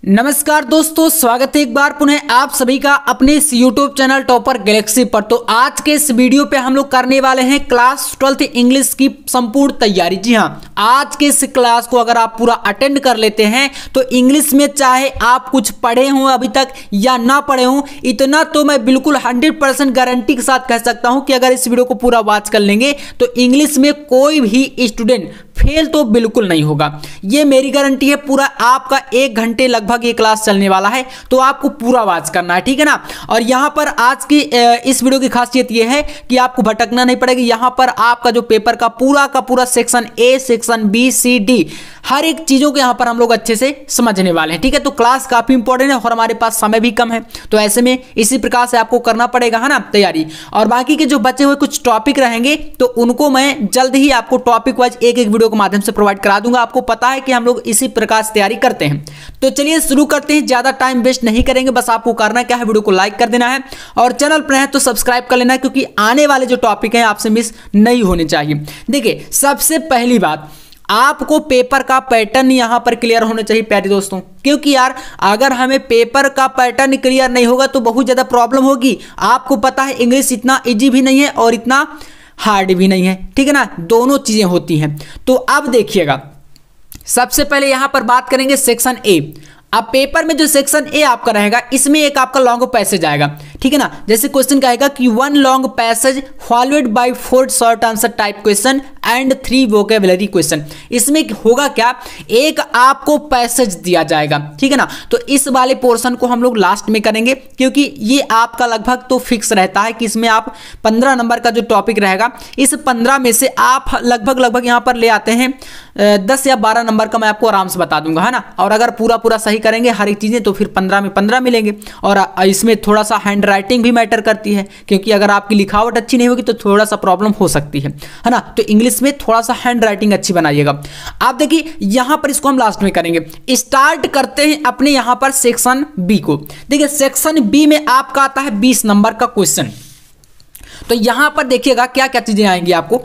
नमस्कार दोस्तों, स्वागत है एक बार पुनः आप सभी का अपने इस YouTube चैनल टॉपर गैलेक्सी पर। तो आज के इस वीडियो पे हम लोग करने वाले हैं क्लास 12th इंग्लिश की संपूर्ण तैयारी। जी हाँ, आज के इस क्लास को अगर आप पूरा अटेंड कर लेते हैं तो इंग्लिश में चाहे आप कुछ पढ़े हों अभी तक या ना पढ़े हों, इतना तो मैं बिल्कुल 100% गारंटी के साथ कह सकता हूं कि अगर इस वीडियो को पूरा वॉच कर लेंगे तो इंग्लिश में कोई भी स्टूडेंट फेल तो बिल्कुल नहीं होगा। ये मेरी गारंटी है। पूरा आपका 1 घंटे लगभग ये क्लास चलने वाला है, तो आपको पूरा वॉच करना है, ठीक है ना। और यहाँ पर आज की इस वीडियो की खासियत ये है कि आपको भटकना नहीं पड़ेगा। यहाँ पर आपका जो पेपर का पूरा section A, section B, C, D, हर एक चीजों को यहाँ पर हम लोग अच्छे से समझने वाले हैं, ठीक है। तो क्लास काफी इंपॉर्टेंट है और हमारे पास समय भी कम है, तो ऐसे में इसी प्रकार से आपको करना पड़ेगा, है ना, तैयारी। और बाकी के जो बचे हुए कुछ टॉपिक रहेंगे तो उनको मैं जल्द ही आपको टॉपिक वाइज एक वीडियो के माध्यम से प्रोवाइड करा दूंगा। आपको पता है कि हम लोग इसी प्रकार से तैयारी करते हैं। तो चलिए शुरू करते हैं, ज्यादा टाइम वेस्ट नहीं करेंगे। बस आपको करना क्या है, वीडियो को लाइक कर देना है और चैनल पर है तो सब्सक्राइब कर लेना है, क्योंकि आने वाले जो टॉपिक हैं आपसे मिस नहीं होने चाहिए। देखिए, सबसे पहली बात, आपको पेपर का पैटर्न यहां पर क्लियर होना चाहिए प्यारे दोस्तों, क्योंकि यार अगर हमें पेपर का पैटर्न क्लियर नहीं होगा तो बहुत ज्यादा प्रॉब्लम होगी। आपको पता है इंग्लिश इतना इजी भी नहीं है और इतना हार्ड भी नहीं है, ठीक है ना, दोनों चीजें होती हैं। तो अब देखिएगा, सबसे पहले यहां पर बात करेंगे सेक्शन ए। अब पेपर में जो सेक्शन ए आपका रहेगा, इसमें एक आपका लॉन्ग पैसेज आएगा, ठीक है ना। जैसे क्वेश्चन कहेगा कि 1 long passage followed by 4 short answer type question and 3 vocabulary question. इसमें होगा क्या, एक आपको पैसेज दिया जाएगा, ठीक है ना। तो इस वाले पोर्शन को हम लोग लास्ट में करेंगे, क्योंकि ये आपका लगभग तो फिक्स रहता है कि इसमें आप 15 नंबर का जो टॉपिक रहेगा, इस 15 में से आप लगभग यहाँ पर ले आते हैं 10 या 12 नंबर का मैं आपको आराम से बता दूंगा, है ना। और अगर पूरा सही करेंगे हर एक चीजें तो फिर 15 में 15 मिलेंगे। और इसमें थोड़ा सा हैंड राइटिंग भी मैटर करती है, क्योंकि अगर आपकी लिखावट अच्छी नहीं होगी तो थोड़ा सा प्रॉब्लम हो सकती है ना। तो इंग्लिश में थोड़ा सा हैंड राइटिंग अच्छी बनाइएगा। आप देखिए यहां पर इसको हम लास्ट में करेंगे। स्टार्ट करते हैं अपने यहां पर सेक्शन बी को। देखिए सेक्शन बी में आपका आता है 20 नंबर का क्वेश्चन। तो यहां पर देखिएगा क्या क्या चीजें आएंगी आपको।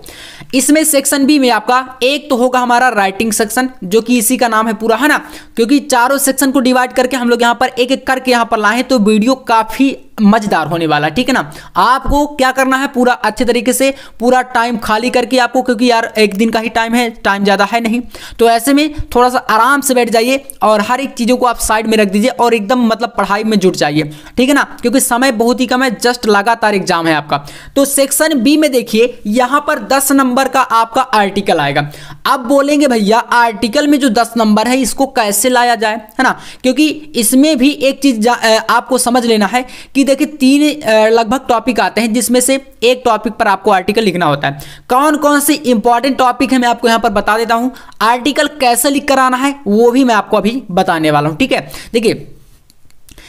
इसमें सेक्शन बी में आपका एक तो होगा हमारा राइटिंग सेक्शन, जो कि इसी का नाम है पूरा, है ना, क्योंकि चारों सेक्शन को डिवाइड करके हम लोग यहां पर एक एक करके यहां पर लाए, तो वीडियो काफी मजेदार होने वाला, ठीक है ना। आपको क्या करना है, पूरा अच्छे तरीके से पूरा टाइम खाली करके आपको, क्योंकि यार एक दिन का ही टाइम है, टाइम ज्यादा है नहीं, तो ऐसे में थोड़ा सा आराम से बैठ जाइए और हर एक चीजों को आप साइड में रख दीजिए और एकदम मतलब पढ़ाई में जुट जाइए, ठीक है ना, क्योंकि समय बहुत ही कम है, जस्ट लगातार एग्जाम है आपका। तो सेक्शन बी में देखिए यहां पर 10 नंबर का आपका आर्टिकल आएगा। अब बोलेंगे भैया आर्टिकल में जो 10 नंबर है इसको कैसे लाया जाए, है ना, क्योंकि इसमें भी एक चीज आपको समझ लेना है कि देखिए 3 लगभग टॉपिक आते हैं, जिसमें से एक टॉपिक पर आपको आर्टिकल लिखना होता है। कौन कौन से इंपॉर्टेंट टॉपिक है मैं आपको यहां पर बता देता हूं। आर्टिकल कैसे लिख कर आना है वो भी मैं आपको अभी बताने वाला हूं, ठीक है। देखिए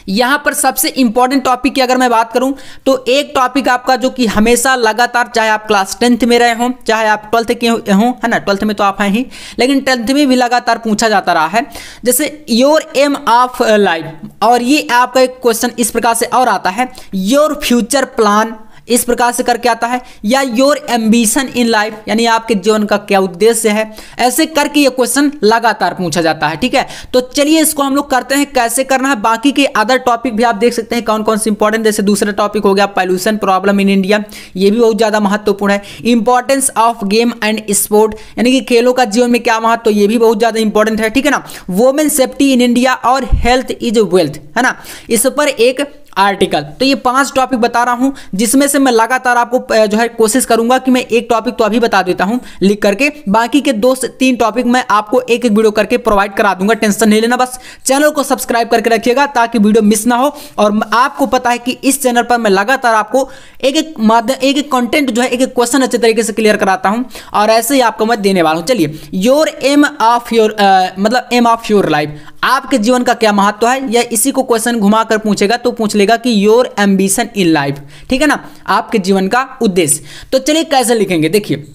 यहां पर सबसे इंपॉर्टेंट टॉपिक की अगर मैं बात करूं तो एक टॉपिक आपका जो कि हमेशा लगातार, चाहे आप क्लास 10th में रहे हों, चाहे आप 12th के हों, है ना, 12th में तो आप हैं ही, लेकिन 10th में भी लगातार पूछा जाता रहा है, जैसे योर एम ऑफ लाइफ। और ये आपका एक क्वेश्चन इस प्रकार से और आता है, योर फ्यूचर प्लान, इस प्रकार से करके आता है, या योर एम्बिशन इन लाइफ, यानी आपके जीवन का क्या उद्देश्य है। ऐसे करके ये क्वेश्चन लगातार पूछा जाता है, ठीक है। तो चलिए इसको हम लोग करते हैं कैसे करना है। बाकी के अदर टॉपिक भी आप देख सकते हैं कौन कौन से इंपॉर्टेंट, जैसे दूसरा टॉपिक हो गया पॉल्यूशन प्रॉब्लम इन इंडिया, ये भी बहुत ज्यादा महत्वपूर्ण है। Importance of game and sport, यानी कि खेलों का जीवन में क्या महत्व, तो ये भी बहुत ज्यादा इंपॉर्टेंट है, ठीक है ना। वुमेन सेफ्टी इन इंडिया और हेल्थ इज वेल्थ, है ना, इस पर एक आर्टिकल। तो ये 5 टॉपिक बता रहा हूं, जिसमें से मैं लगातार आपको जो है कोशिश करूंगा कि मैं एक टॉपिक तो अभी बता देता हूं लिख करके, बाकी के 2 से 3 टॉपिक मैं आपको एक एक वीडियो करके प्रोवाइड करा दूंगा। टेंशन नहीं लेना, बस चैनल को सब्सक्राइब करके रखिएगा ताकि वीडियो मिस ना हो। और आपको पता है कि इस चैनल पर मैं लगातार आपको एक एक कंटेंट जो है, एक एक क्वेश्चन अच्छे तरीके से क्लियर कराता हूं, और ऐसे ही आपको मैं देने वाला हूं। चलिए, योर एम ऑफ योर मतलब एम ऑफ योर लाइफ, आपके जीवन का क्या महत्व है, या इसी को क्वेश्चन घुमा कर पूछेगा तो पूछ लेगा कि योर एम्बिशन इन लाइफ, ठीक है ना, आपके जीवन का उद्देश्य। तो चलिए कैसे लिखेंगे, देखिए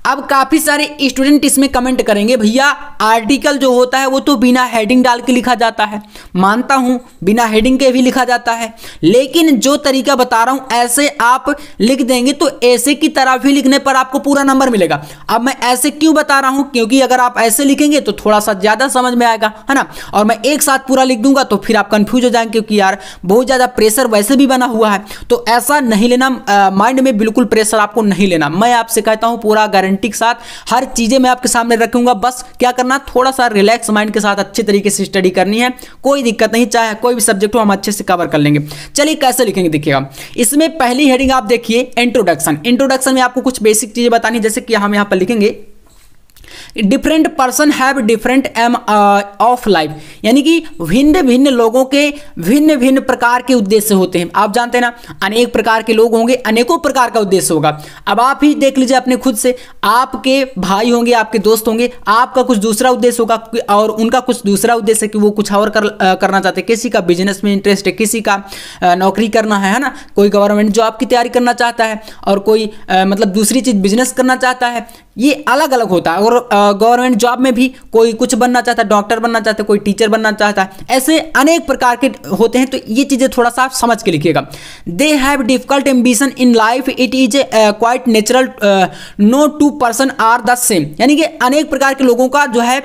अब काफी सारे स्टूडेंट इसमें कमेंट करेंगे भैया आर्टिकल जो होता है वो तो बिना हेडिंग डाल के लिखा जाता है। मानता हूं बिना हेडिंग के भी लिखा जाता है, लेकिन जो तरीका बता रहा हूं ऐसे आप लिख देंगे तो ऐसे की तरह भी लिखने पर आपको पूरा नंबर मिलेगा। अब मैं ऐसे क्यों बता रहा हूं, क्योंकि अगर आप ऐसे लिखेंगे तो थोड़ा सा ज्यादा समझ में आएगा, है ना। और मैं एक साथ पूरा लिख दूंगा तो फिर आप कंफ्यूज हो जाएंगे, क्योंकि यार बहुत ज्यादा प्रेशर वैसे भी बना हुआ है। तो ऐसा नहीं लेना, माइंड में बिल्कुल प्रेशर आपको नहीं लेना। मैं आपसे कहता हूं पूरा गारंटी के साथ हर चीजें मैं आपके सामने रखूंगा। बस क्या करना, थोड़ा सा रिलैक्स माइंड के साथ अच्छे तरीके से स्टडी करनी है, कोई दिक्कत नहीं, चाहे कोई भी सब्जेक्ट हो हम अच्छे से कवर कर लेंगे। चलिए कैसे लिखेंगे देखिएगा। इसमें पहली हेडिंग आप देखिए इंट्रोडक्शन। इंट्रोडक्शन में आपको कुछ बेसिक चीजें बतानी, जैसे कि हम यहां पर लिखेंगे different person have different aim of life, यानी कि भिन्न भिन्न लोगों के भिन्न भिन्न प्रकार के उद्देश्य होते हैं। आप जानते हैं ना, अनेक प्रकार के लोग होंगे, अनेकों प्रकार का उद्देश्य होगा। अब आप ही देख लीजिए अपने खुद से, आपके भाई होंगे, आपके दोस्त होंगे, आपका कुछ दूसरा उद्देश्य होगा और उनका कुछ दूसरा उद्देश्य है कि वो कुछ और करना चाहते हैं। किसी का बिजनेस में इंटरेस्ट है, किसी का नौकरी करना है ना, कोई गवर्नमेंट जॉब की तैयारी करना चाहता है और कोई मतलब दूसरी चीज बिजनेस करना चाहता है। ये अलग अलग होता है। और गवर्नमेंट जॉब में भी कोई कुछ बनना चाहता है, डॉक्टर बनना चाहता है, कोई टीचर बनना चाहता है, ऐसे अनेक प्रकार के होते हैं। तो ये चीजें थोड़ा सा आप समझ के लिखिएगा। They have difficult ambition in life, it is quite natural, no two person are the same, यानी कि अनेक प्रकार के लोगों का जो है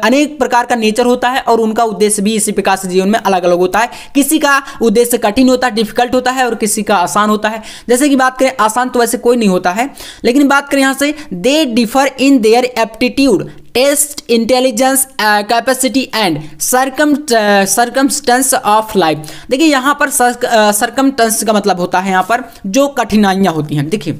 अनेक प्रकार का नेचर होता है और उनका उद्देश्य भी इसी प्रकार से जीवन में अलग अलग होता है। किसी का उद्देश्य कठिन होता है, डिफिकल्ट होता है, और किसी का आसान होता है। जैसे कि बात करें, आसान तो वैसे कोई नहीं होता है, लेकिन बात करें यहां से they differ in their aptitude, test, intelligence, capacity and circumstance of life. देखिए यहां पर सर्कमस्टेंस का मतलब होता है यहां पर जो कठिनाइयां होती हैं। देखिए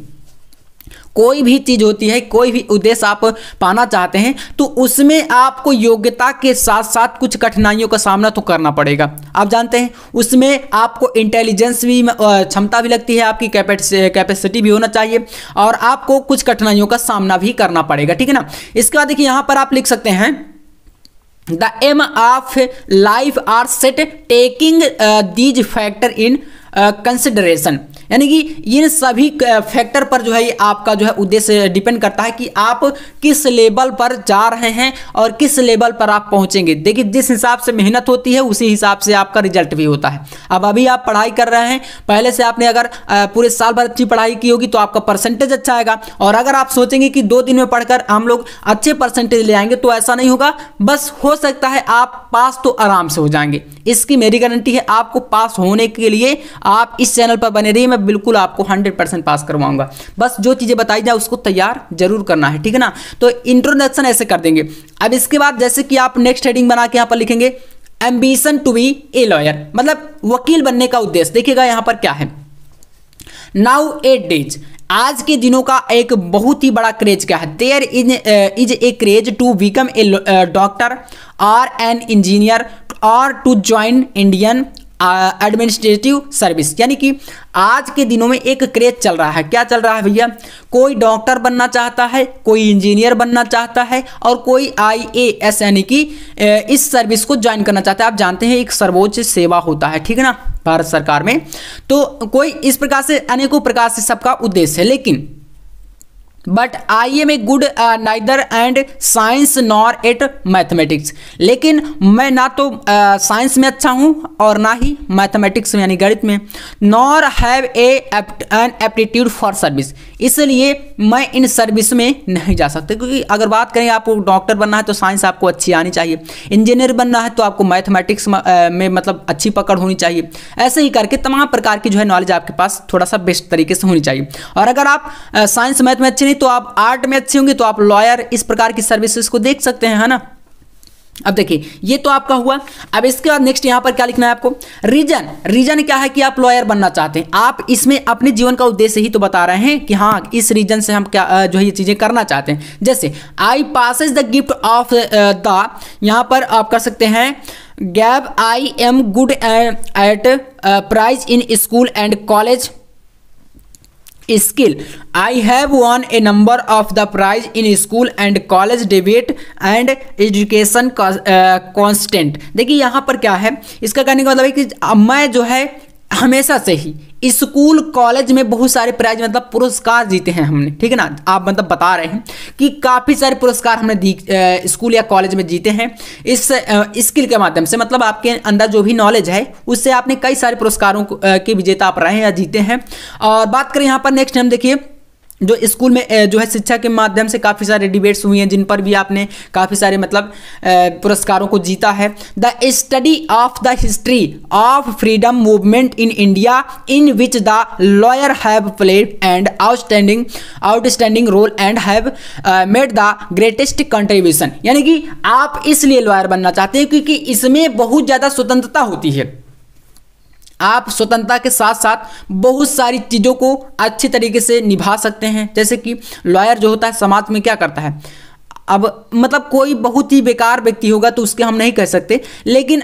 कोई भी चीज होती है, कोई भी उद्देश्य आप पाना चाहते हैं तो उसमें आपको योग्यता के साथ साथ कुछ कठिनाइयों का सामना तो करना पड़ेगा। आप जानते हैं उसमें आपको इंटेलिजेंस भी, क्षमता भी लगती है, आपकी कैपेसिटी भी होना चाहिए और आपको कुछ कठिनाइयों का सामना भी करना पड़ेगा, ठीक है ना। इसके बाद देखिए यहां पर आप लिख सकते हैं the aim of life are set taking these factor in consideration, यानी कि इन सभी फैक्टर पर जो है आपका जो है उद्देश्य डिपेंड करता है कि आप किस लेवल पर जा रहे हैं और किस लेवल पर आप पहुंचेंगे। देखिए जिस हिसाब से मेहनत होती है उसी हिसाब से आपका रिजल्ट भी होता है। अब अभी आप पढ़ाई कर रहे हैं, पहले से आपने अगर पूरे साल भर अच्छी पढ़ाई की होगी तो आपका परसेंटेज अच्छा आएगा, और अगर आप सोचेंगे कि 2 दिन में पढ़कर हम लोग अच्छे परसेंटेज ले आएंगे तो ऐसा नहीं होगा। बस हो सकता है आप पास तो आराम से हो जाएंगे, इसकी मेरी गारंटी है। आपको पास होने के लिए आप इस चैनल पर बने रहिए, मैं बिल्कुल आपको 100% पास करवाऊंगा। बस जो चीजें बताई जाए उसको तैयार जरूर करना है, ठीक है ना। तो इंट्रोडक्शन ऐसे कर देंगे। अब इसके बाद जैसे कि आप नेक्स्ट हेडिंग बना के यहां पर लिखेंगे ambition to be a lawyer, मतलब वकील बनने का उद्देश्य। देखिएगा यहां पर क्या है, नाउ एट डेज, आज के दिनों का एक बहुत ही बड़ा क्रेज क्या है, there is a craze to become a doctor और एन इंजीनियर और to join Indian administrative service, यानी कि आज के दिनों में एक क्रेज चल रहा है। क्या चल रहा है भैया, कोई डॉक्टर बनना चाहता है, कोई इंजीनियर बनना चाहता है और कोई IAS यानी कि इस सर्विस को ज्वाइन करना चाहता है। आप जानते हैं एक सर्वोच्च सेवा होता है, ठीक है ना, भारत सरकार में। तो कोई इस प्रकार से अनेकों प्रकार से सबका उद्देश्य है, लेकिन but I am a good neither and science nor at mathematics, लेकिन मैं ना तो साइंस में अच्छा हूं और ना ही मैथमेटिक्स में यानी गणित में, nor have an aptitude for service, इसलिए मैं इन सर्विस में नहीं जा सकता। क्योंकि अगर बात करें आपको डॉक्टर बनना है तो साइंस आपको अच्छी आनी चाहिए, इंजीनियर बनना है तो आपको मैथमेटिक्स में मतलब अच्छी पकड़ होनी चाहिए। ऐसे ही करके तमाम प्रकार की जो है नॉलेज आपके पास थोड़ा सा बेस्ट तरीके से होनी चाहिए। और अगर आप साइंस मैथ में अच्छे तो आप आर्ट में अच्छे होंगे तो आप लॉयर इस प्रकार की सर्विसेज को देख सकते हैं, है ना। अब देखिए ये तो आपका हुआ। अब इसके बाद नेक्स्ट यहां पर क्या लिखना है आपको, रीजन। रीजन क्या है कि आप लॉयर बनना चाहते हैं, आप इसमें अपने जीवन का उद्देश्य ही तो बता रहे हैं कि हाँ इस रीजन से हम क्या जो है ये चीजें करना चाहते हैं। जैसे I possess the gift of the, यहां पर आप कर सकते हैं gab I am good at prize in school and college skill, I have won a number of the prize in school and college debate and education constant। देखिए यहाँ पर क्या है, इसका कहने का मतलब है कि मैं जो है हमेशा से ही स्कूल कॉलेज में बहुत सारे प्राइज मतलब पुरस्कार जीते हैं हमने, ठीक है ना। आप मतलब बता रहे हैं कि काफ़ी सारे पुरस्कार हमने स्कूल या कॉलेज में जीते हैं इस स्किल के माध्यम से, मतलब आपके अंदर जो भी नॉलेज है उससे आपने कई सारे पुरस्कारों के विजेता आप रहे हैं या जीते हैं। और बात करें यहाँ पर नेक्स्ट हम देखिए, जो स्कूल में जो है शिक्षा के माध्यम से काफ़ी सारे डिबेट्स हुई हैं जिन पर भी आपने काफ़ी सारे मतलब पुरस्कारों को जीता है। The study of the history of freedom movement in India in which the lawyer have played and outstanding role and have made the greatest contribution. यानी कि आप इसलिए लॉयर बनना चाहते हैं क्योंकि इसमें बहुत ज़्यादा स्वतंत्रता होती है। आप स्वतंत्रता के साथ साथ बहुत सारी चीज़ों को अच्छे तरीके से निभा सकते हैं। जैसे कि लॉयर जो होता है समाज में क्या करता है, अब मतलब कोई बहुत ही बेकार व्यक्ति होगा तो उसके हम नहीं कह सकते, लेकिन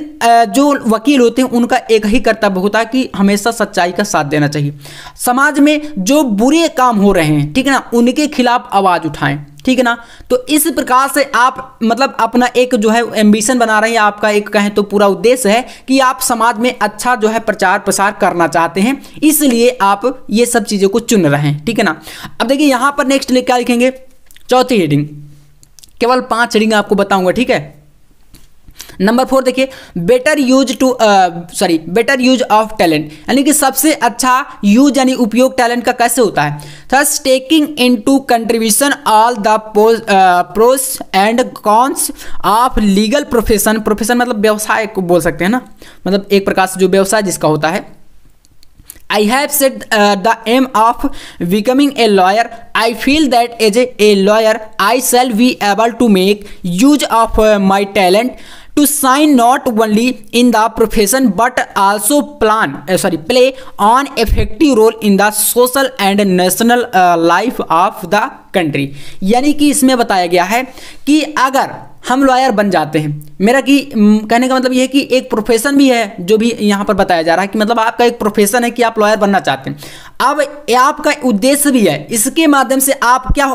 जो वकील होते हैं उनका एक ही कर्तव्य होता है कि हमेशा सच्चाई का साथ देना चाहिए। समाज में जो बुरे काम हो रहे हैं, ठीक है ना, उनके खिलाफ आवाज़ उठाएं, ठीक है ना। तो इस प्रकार से आप मतलब अपना एक जो है एम्बिशन बना रहे हैं, आपका एक कहें तो पूरा उद्देश्य है कि आप समाज में अच्छा जो है प्रचार प्रसार करना चाहते हैं, इसलिए आप ये सब चीज़ों को चुन रहे हैं, ठीक है ना। अब देखिए यहाँ पर नेक्स्ट क्या लिखेंगे, चौथी हेडिंग, केवल 5 हेडिंग आपको बताऊंगा, ठीक है। नंबर 4 देखिए, बेटर यूज ऑफ टैलेंट, यानी कि सबसे अच्छा यूज यानी उपयोग टैलेंट का कैसे होता है। Thus taking into contribution all the pros and cons of legal profession मतलब व्यवसाय को बोल सकते हैं ना, मतलब एक प्रकार से जो व्यवसाय जिसका होता है। I have set the aim of becoming a lawyer. I feel that as a lawyer, I shall be able to make use of my talent to shine not only in the profession but also play an effective role in the social and national life of the country। यानी कि इसमें बताया गया है कि अगर हम lawyer बन जाते हैं, मेरा कि कहने का मतलब यह है कि एक प्रोफेशन भी है जो भी यहाँ पर बताया जा रहा है कि मतलब आपका एक प्रोफेशन है कि आप लॉयर बनना चाहते हैं। अब आपका उद्देश्य भी है, इसके माध्यम से आप क्या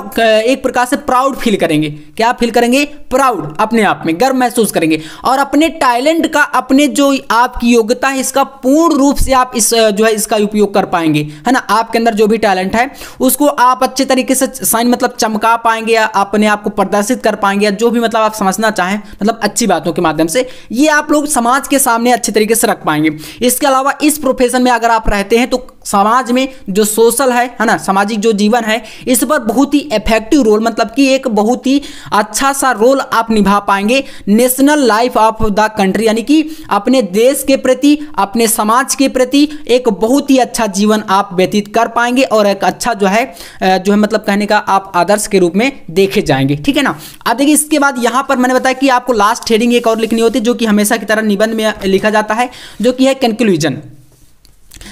एक प्रकार से प्राउड फील करेंगे, क्या फील करेंगे, प्राउड, अपने आप में गर्व महसूस करेंगे और अपने टैलेंट का, अपने जो आपकी योग्यता है इसका पूर्ण रूप से आप इस जो है इसका उपयोग कर पाएंगे, है ना। आपके अंदर जो भी टैलेंट है उसको आप अच्छे तरीके से साइन मतलब चमका पाएंगे या अपने आप को प्रदर्शित कर पाएंगे, या जो भी मतलब आप समझना चाहें मतलब अच्छी बातों के माध्यम से ये आप लोग समाज के सामने अच्छे तरीके से रख पाएंगे। इसके अलावा इस प्रोफेशन में अगर आप रहते हैं तो समाज में जो सोशल है ना, सामाजिक जो जीवन है इस पर बहुत ही इफेक्टिव रोल मतलब कि एक बहुत ही अच्छा सा रोल आप निभा पाएंगे। National life of the country, यानी कि अपने देश के प्रति, अपने समाज के प्रति एक बहुत ही अच्छा जीवन आप व्यतीत कर पाएंगे और एक अच्छा जो है मतलब कहने का आप आदर्श के रूप में देखे जाएंगे, ठीक है ना। अब देखिए इसके बाद यहाँ पर मैंने बताया कि आपको लास्ट हेडिंग एक और लिखनी होती है जो कि हमेशा की तरह निबंध में लिखा जाता है, जो कि है कंक्लूजन।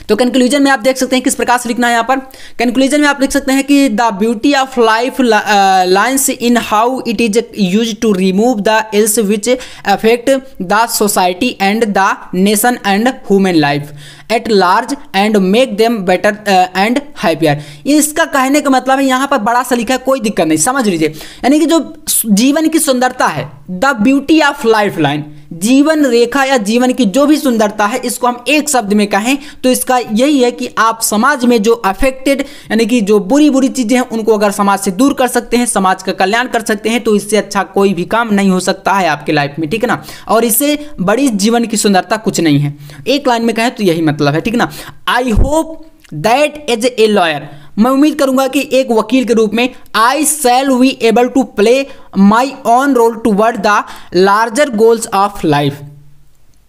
तो कंक्लूजन में आप देख सकते हैं किस प्रकार से लिखना है। यहाँ पर कंक्लूजन में आप लिख सकते हैं कि the beauty of life lines in how it is use to remove the ills which affect the society and the nation and human life at large and make them better and happier. इसका कहने का मतलब है यहाँ पर बड़ा सा लिखा है, कोई दिक्कत नहीं, समझ लीजिए। यानी कि जो जीवन की सुंदरता है, the beauty of life line, जीवन रेखा या जीवन की जो भी सुंदरता है, इसको हम एक शब्द में कहें तो इसका यही है कि आप समाज में जो अफेक्टेड यानी कि जो बुरी बुरी चीजें हैं उनको अगर समाज से दूर कर सकते हैं, समाज का कल्याण कर सकते हैं, तो इससे अच्छा कोई भी काम नहीं हो सकता है आपके लाइफ में, ठीक है ना। और इससे बड़ी जीवन की सुंदरता कुछ नहीं है, एक लाइन में कहें तो यही मतलब है, ठीक है ना। I hope that as a lawyer, मैं उम्मीद करूंगा कि एक वकील के रूप में I shall be able to play my own role toward the larger goals of life.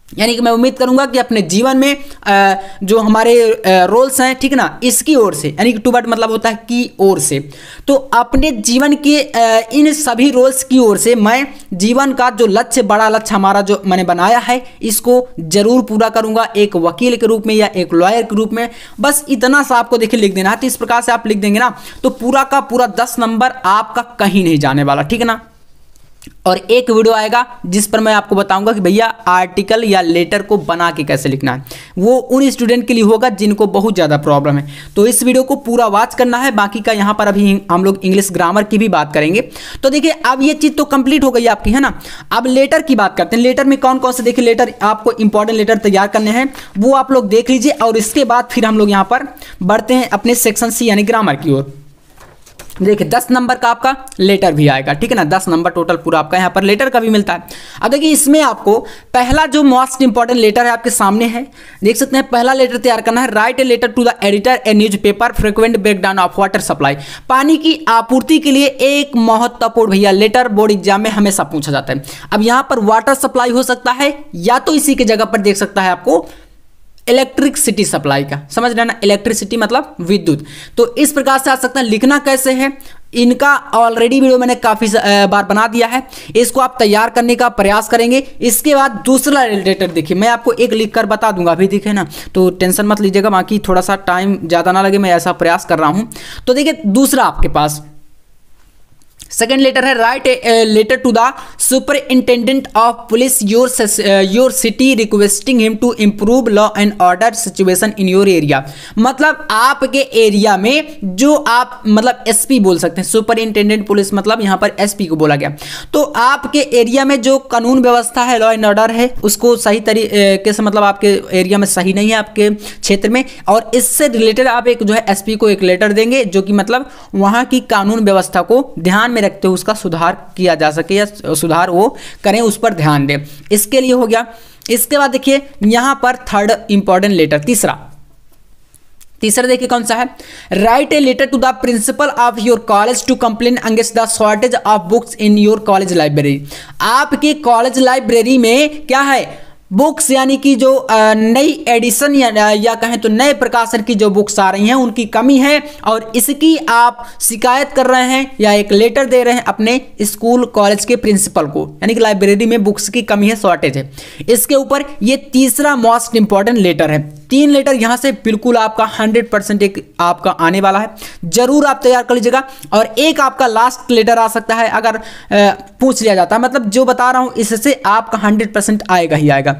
यानी कि मैं उम्मीद करूंगा कि अपने जीवन में जो हमारे रोल्स हैं, ठीक है ना, इसकी ओर से, यानी कि टूवर्ड मतलब होता है की ओर से, तो अपने जीवन के इन सभी रोल्स की ओर से मैं जीवन का जो लक्ष्य, बड़ा लक्ष्य हमारा जो मैंने बनाया है, इसको जरूर पूरा करूंगा एक वकील के रूप में या एक लॉयर के रूप में। बस इतना सा आपको देखिए लिख देना है। तो इस प्रकार से आप लिख देंगे ना तो पूरा का पूरा 10 नंबर आपका कहीं नहीं जाने वाला, ठीक है ना। और एक वीडियो आएगा जिस पर मैं आपको बताऊंगा कि भैया आर्टिकल या लेटर को बना के कैसे लिखना है। वो उन स्टूडेंट के लिए होगा जिनको बहुत ज़्यादा प्रॉब्लम है। तो इस वीडियो को पूरा वॉच करना है। बाकी का यहाँ पर अभी हम लोग इंग्लिश ग्रामर की भी बात करेंगे। तो देखिए अब ये चीज़ तो कंप्लीट हो गई आपकी, है ना। अब लेटर की बात करते हैं। लेटर में कौन कौन से देखिए लेटर आपको इंपॉर्टेंट लेटर तैयार करने हैं वो आप लोग देख लीजिए, और इसके बाद फिर हम लोग यहाँ पर बढ़ते हैं अपने सेक्शन सी यानी ग्रामर की ओर। देखिए 10 नंबर का आपका लेटर भी आएगा, ठीक है ना। 10 नंबर टोटल पूरा आपका यहाँ पर लेटर का भी मिलता है। अब देखिए इसमें आपको पहला जो मोस्ट इंपॉर्टेंट लेटर है आपके सामने है, देख सकते हैं। पहला लेटर तैयार करना है, write a letter to the editor a newspaper frequent breakdown of water supply. पानी की आपूर्ति के लिए एक महत्वपूर्ण भैया लेटर बोर्ड एग्जाम में हमेशा पूछा जाता है। अब यहाँ पर वाटर सप्लाई हो सकता है, या तो इसी की जगह पर देख सकता है आपको इलेक्ट्रिसिटी सप्लाई का, समझ रहे ना। इलेक्ट्रिसिटी मतलब विद्युत। तो इस प्रकार से आ सकता है। लिखना कैसे है इनका ऑलरेडी वीडियो मैंने काफ़ी बार बना दिया है। इसको आप तैयार करने का प्रयास करेंगे। इसके बाद दूसरा लेटर देखिए, मैं आपको एक लिख कर बता दूंगा अभी, दिखे ना, तो टेंशन मत लीजिएगा। बाकी थोड़ा सा टाइम ज़्यादा ना लगे, मैं ऐसा प्रयास कर रहा हूँ। तो देखिए दूसरा आपके पास सेकेंड लेटर है, write a letter to the superintendent of police your city requesting him to improve law and order situation in your area. मतलब आपके एरिया में जो आप मतलब एसपी बोल सकते हैं, सुपरिंटेंडेंट पुलिस मतलब यहाँ पर एसपी को बोला गया। तो आपके एरिया में जो कानून व्यवस्था है, लॉ एंड ऑर्डर है, उसको सही तरीके से मतलब आपके एरिया में सही नहीं है आपके क्षेत्र में, और इससे रिलेटेड आप एक जो है एसपी को एक लेटर देंगे जो कि मतलब वहाँ की कानून व्यवस्था को ध्यान में रखते हुए उसका सुधार किया जा सके, या सुधार वो करें, उस पर ध्यान दें। इसके लिए हो गया। इसके बाद देखिए यहां पर थर्ड इंपॉर्टेंट लेटर, तीसरा देखिए कौन सा है, write a letter to the principal of your college to complain against the shortage of books in your college library. आपके कॉलेज लाइब्रेरी में क्या है, बुक्स यानी कि जो नई एडिशन या कहें तो नए प्रकाशन की जो बुक्स आ रही हैं उनकी कमी है, और इसकी आप शिकायत कर रहे हैं या एक लेटर दे रहे हैं अपने स्कूल कॉलेज के प्रिंसिपल को, यानी कि लाइब्रेरी में बुक्स की कमी है, शॉर्टेज है। इसके ऊपर ये तीसरा मोस्ट इंपॉर्टेंट लेटर है। 3 लेटर यहाँ से बिल्कुल आपका 100% एक आपका आने वाला है, जरूर आप तैयार कर लीजिएगा। और एक आपका लास्ट लेटर आ सकता है अगर पूछ लिया जाता है, मतलब जो बता रहा हूँ इससे आपका 100% आएगा ही आएगा।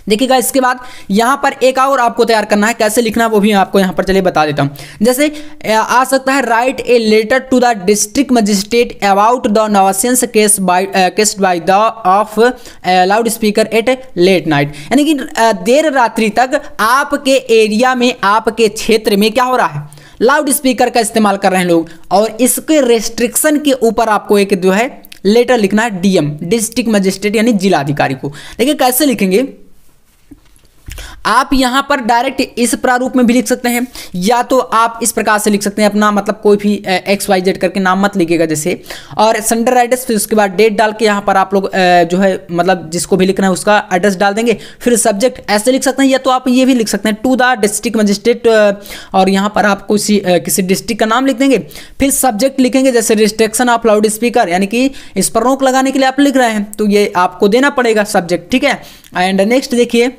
देखिएगा इसके बाद यहाँ पर एक और आपको तैयार करना है, कैसे लिखना है वो भी आपको यहाँ पर चलिए बता देता हूँ। जैसे आ सकता है, write a letter to the district magistrate about the nuisance case by the of loud speaker at late night. यानी कि देर रात्रि तक आपके एरिया में, आपके क्षेत्र में क्या हो रहा है, लाउड स्पीकर का इस्तेमाल कर रहे हैं लोग, और इसके रेस्ट्रिक्शन के ऊपर आपको एक जो है लेटर लिखना है डीएम, डिस्ट्रिक्ट मजिस्ट्रेट यानी जिलाधिकारी को। देखिए कैसे लिखेंगे आप यहाँ पर डायरेक्ट इस प्रारूप में भी लिख सकते हैं, या तो आप इस प्रकार से लिख सकते हैं अपना मतलब कोई भी XYZ करके नाम मत लिखिएगा जैसे, और संडर राइडर्स, फिर उसके बाद डेट डाल के यहाँ पर आप लोग जो है मतलब जिसको भी लिखना है उसका एड्रेस डाल देंगे। फिर सब्जेक्ट ऐसे लिख सकते हैं, या तो आप ये भी लिख सकते हैं टू द डिस्ट्रिक्ट मजिस्ट्रेट, और यहाँ पर आप किसी डिस्ट्रिक्ट का नाम लिख देंगे। फिर सब्जेक्ट लिखेंगे जैसे रिस्ट्रिक्शन ऑफ लाउड स्पीकर, यानी कि इस पर रोक लगाने के लिए आप लिख रहे हैं, तो ये आपको देना पड़ेगा सब्जेक्ट, ठीक है। एंड नेक्स्ट देखिए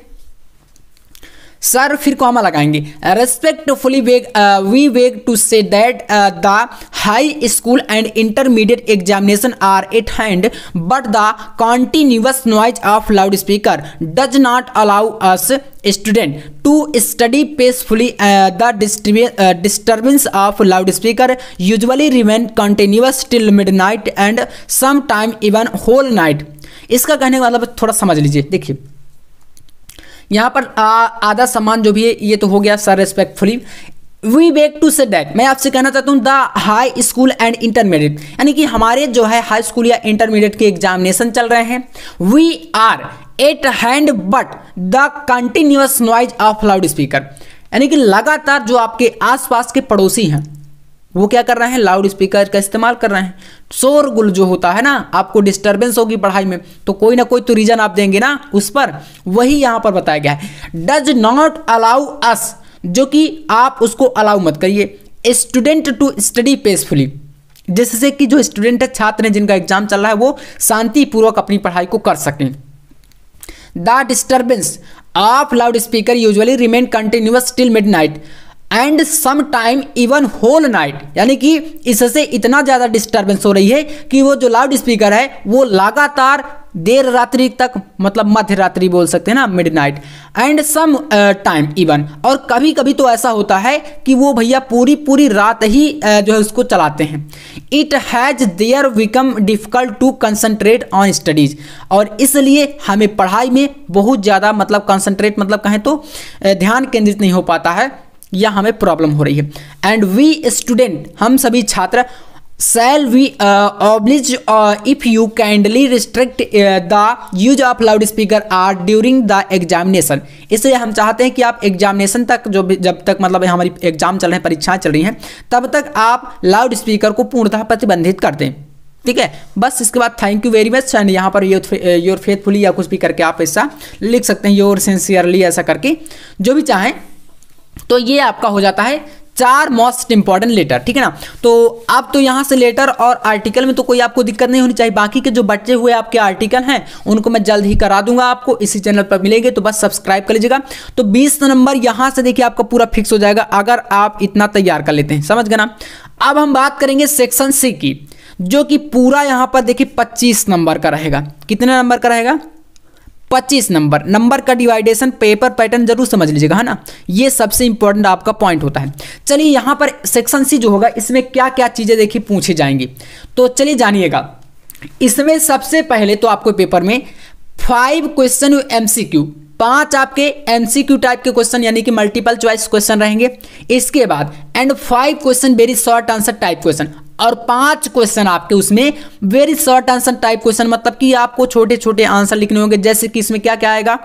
सर, फिर कॉमा लगाएंगे, respectfully we beg to say that the high school and intermediate examination are at hand, but the continuous noise of loud speaker does not allow us student to study peacefully. The disturbance of loud speaker usually remain continuous till midnight and some time even whole night. इसका कहने का मतलब थोड़ा समझ लीजिए। देखिए यहाँ पर आधा सम्मान जो भी है ये तो हो गया sir, respectfully we beg to say that, मैं आपसे कहना चाहता हूँ the high school and intermediate, यानी कि हमारे जो है हाई स्कूल या इंटरमीडिएट के एग्जामिनेशन चल रहे हैं, we are at hand but the continuous noise of loud speaker, यानी कि लगातार जो आपके आसपास के पड़ोसी हैं वो क्या कर रहे हैं, लाउड स्पीकर का इस्तेमाल कर रहे हैं। शोरगुल जो होता है ना, आपको डिस्टर्बेंस होगी पढ़ाई में, तो कोई ना कोई तो रीजन आप देंगे ना उस पर, वही यहाँ पर बताया गया है। डज नॉट अलाउ अस, जो कि आप उसको अलाउ मत करिए स्टूडेंट टू स्टडी पीसफुली, जिससे कि जो स्टूडेंट है, छात्र हैं जिनका एग्जाम चल रहा है, वो शांतिपूर्वक अपनी पढ़ाई को कर सकें। The disturbance of loud speaker usually remain continuous till midnight, and some time even whole night, यानी कि इससे इतना ज़्यादा डिस्टर्बेंस हो रही है कि वो जो लाउड स्पीकर है वो लगातार देर रात्रि तक, मतलब मध्य रात्रि बोल सकते हैं ना, midnight, and some time even, और कभी कभी तो ऐसा होता है कि वो भैया पूरी पूरी रात ही जो है उसको चलाते हैं। It has there become difficult to concentrate on studies, और इसलिए हमें पढ़ाई में बहुत ज़्यादा मतलब कंसंट्रेट मतलब कहें तो ध्यान केंद्रित नहीं हो पाता है, या हमें प्रॉब्लम हो रही है। एंड वी स्टूडेंट, हम सभी छात्र, shall we oblige if you kindly restrict the use of loudspeaker are during the examination। इसलिए हम चाहते हैं कि आप एग्जामिनेशन तक, जब तक मतलब हमारी एग्जाम चल रहे हैं, परीक्षाएं चल रही हैं, तब तक आप लाउड स्पीकर को पूर्णतः प्रतिबंधित कर दें। ठीक है, बस इसके बाद thank you very much, and यहाँ पर योर फेथफुली या कुछ भी करके आप ऐसा लिख सकते हैं, योर सिंसियरली ऐसा करके जो भी चाहें। तो ये आपका हो जाता है 4 मोस्ट इंपॉर्टेंट लेटर। ठीक है ना, तो अब तो यहाँ से लेटर और आर्टिकल में तो कोई आपको दिक्कत नहीं होनी चाहिए। बाकी के जो बचे हुए आपके आर्टिकल हैं उनको मैं जल्द ही करा दूंगा, आपको इसी चैनल पर मिलेंगे, तो बस सब्सक्राइब कर लीजिएगा। तो 20 नंबर यहाँ से देखिए आपका पूरा फिक्स हो जाएगा अगर आप इतना तैयार कर लेते हैं, समझ गए ना। अब हम बात करेंगे सेक्शन सी की, जो कि पूरा यहाँ पर देखिए 25 नंबर का रहेगा। कितने नंबर का रहेगा? 25 नंबर। नंबर का डिवाइडेशन, पेपर पैटर्न जरूर समझ लीजिएगा, है ना, ये सबसे इंपॉर्टेंट आपका पॉइंट होता है। चलिए यहाँ पर सेक्शन सी जो होगा इसमें क्या क्या चीज़ें देखिए पूछी जाएंगी, तो चलिए जानिएगा। इसमें सबसे पहले तो आपको पेपर में 5 क्वेश्चन MCQ, 5 आपके MCQ टाइप के क्वेश्चन यानी कि मल्टीपल चॉइस क्वेश्चन रहेंगे। इसके बाद and 5 question very short answer type question, और 5 क्वेश्चन आपके उसमें very short answer type question, मतलब कि आपको छोटे छोटे आंसर लिखने होंगे। जैसे कि इसमें क्या क्या आएगा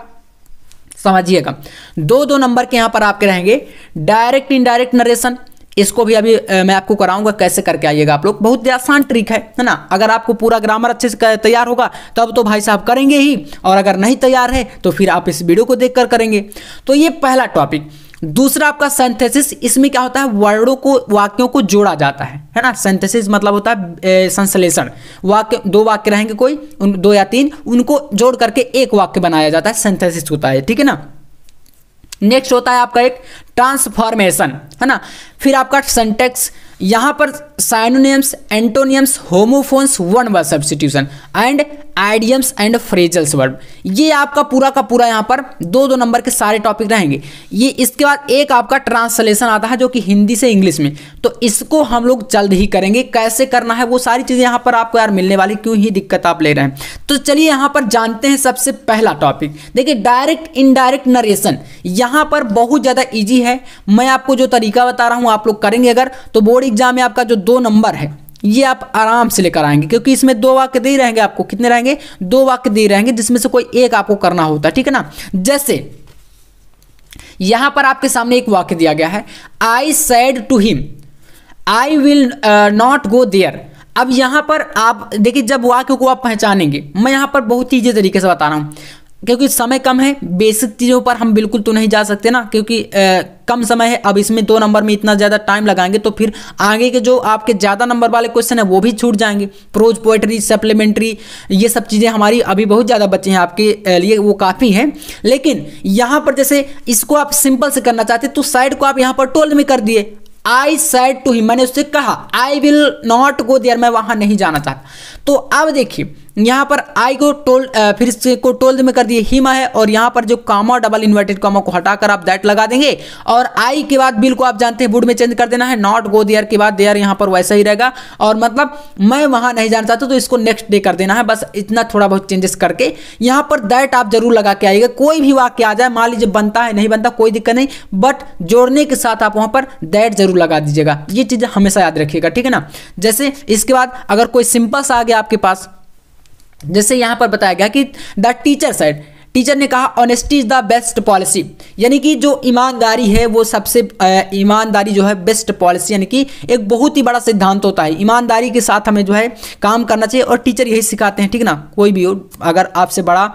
समझिएगा, 2-2 नंबर के यहाँ पर आपके रहेंगे डायरेक्ट इनडायरेक्ट नरेशन। इसको भी अभी मैं आपको कराऊंगा कैसे करके आइएगा आप लोग, बहुत ही आसान ट्रिक है ना। अगर आपको पूरा ग्रामर अच्छे से तैयार होगा तब तो भाई साहब करेंगे ही, और अगर नहीं तैयार है तो फिर आप इस वीडियो को देखकर करेंगे। तो ये पहला टॉपिक। दूसरा आपका सिंथेसिस, इसमें क्या होता है, वर्डों को, वाक्यों को जोड़ा जाता है ना। सिंथेसिस मतलब होता है संश्लेषण। वाक्य, 2 वाक्य रहेंगे कोई, 2 या 3, उनको जोड़ करके एक वाक्य बनाया जाता है, सिंथेसिस होता है। ठीक है ना। नेक्स्ट होता है आपका एक ट्रांसफॉर्मेशन, है ना। फिर आपका सिंटैक्स, यहाँ पर synonyms, antonyms, homophones, one word substitution and idioms and phrasals verb, ये आपका पूरा का पूरा यहाँ पर 2-2 नंबर के सारे टॉपिक रहेंगे। ये इसके बाद एक आपका ट्रांसलेशन आता है जो कि हिंदी से इंग्लिश में, तो इसको हम लोग जल्द ही करेंगे। कैसे करना है वो सारी चीज़ें यहाँ पर आपको यार मिलने वाली, क्यों ही दिक्कत आप ले रहे हैं। तो चलिए यहाँ पर जानते हैं सबसे पहला टॉपिक। देखिए डायरेक्ट इनडायरेक्ट नरेशन, यहाँ पर बहुत ज़्यादा ईजी है। मैं आपको जो तरीका बता रहा हूँ आप लोग करेंगे अगर, तो बोर्ड एग्जाम में आपका जो 2 नंबर है ये आप आराम से लेकर आएंगे, क्योंकि इसमें 2 वाक्य दे रहेंगे आपको। कितने रहेंगे? 2 वाक्य दे रहेंगे, जिसमें से कोई एक आपको करना होता है। ठीक है ना। जैसे यहां पर आपके सामने एक वाक्य दिया गया है, I said to him I will not go there. अब यहां पर आप देखिए, जब वाक्य को आप पहचानेंगे, मैं यहां पर बहुत ईजी तरीके से बता रहा हूं क्योंकि समय कम है, बेसिक चीज़ों पर हम बिल्कुल तो नहीं जा सकते ना, क्योंकि कम समय है। अब इसमें 2 नंबर में इतना ज़्यादा टाइम लगाएंगे तो फिर आगे के जो आपके ज़्यादा नंबर वाले क्वेश्चन है वो भी छूट जाएंगे। प्रोज, पोएट्री, सप्लीमेंट्री, ये सब चीज़ें हमारी अभी बहुत ज़्यादा बचे हैं आपके लिए, वो काफ़ी हैं। लेकिन यहाँ पर जैसे इसको आप सिंपल से करना चाहते तो साइड को आप यहाँ पर टोल्ड में कर दिए, आई सेड टू हिम, मैंने उससे कहा I will not go there, मैं वहाँ नहीं जाना चाहता। तो अब देखिए यहाँ पर आई को टोल्ड, फिर इसको को टोल्ड में कर दिए, हिम है, और यहाँ पर जो कामा, डबल इन्वर्टेड कामा को हटाकर आप दैट लगा देंगे, और आई के बाद बिल को आप जानते हैं वुड में चेंज कर देना है। नॉट गो देयर के बाद देयर यहाँ पर वैसा ही रहेगा, और मतलब मैं वहाँ नहीं जाना चाहता तो इसको नेक्स्ट डे कर देना है। बस इतना थोड़ा बहुत चेंजेस करके यहाँ पर दैट आप जरूर लगा के आइएगा। कोई भी वाक्य आ जाए, मान लीजिए बनता है नहीं बनता कोई दिक्कत नहीं, बट जोड़ने के साथ आप वहाँ पर दैट जरूर लगा दीजिएगा। ये चीज़ें हमेशा याद रखिएगा। ठीक है ना। जैसे इसके बाद अगर कोई सिंपल सा आ गया आपके पास, जैसे यहां पर बताया गया कि द टीचर सेड, टीचर ने कहा honesty is the best policy, यानी कि जो ईमानदारी है वो सबसे, ईमानदारी जो है बेस्ट पॉलिसी, यानी कि एक बहुत ही बड़ा सिद्धांत होता है। ईमानदारी के साथ हमें जो है काम करना चाहिए, और टीचर यही सिखाते हैं। ठीक है ना। कोई भी हो, अगर आपसे बड़ा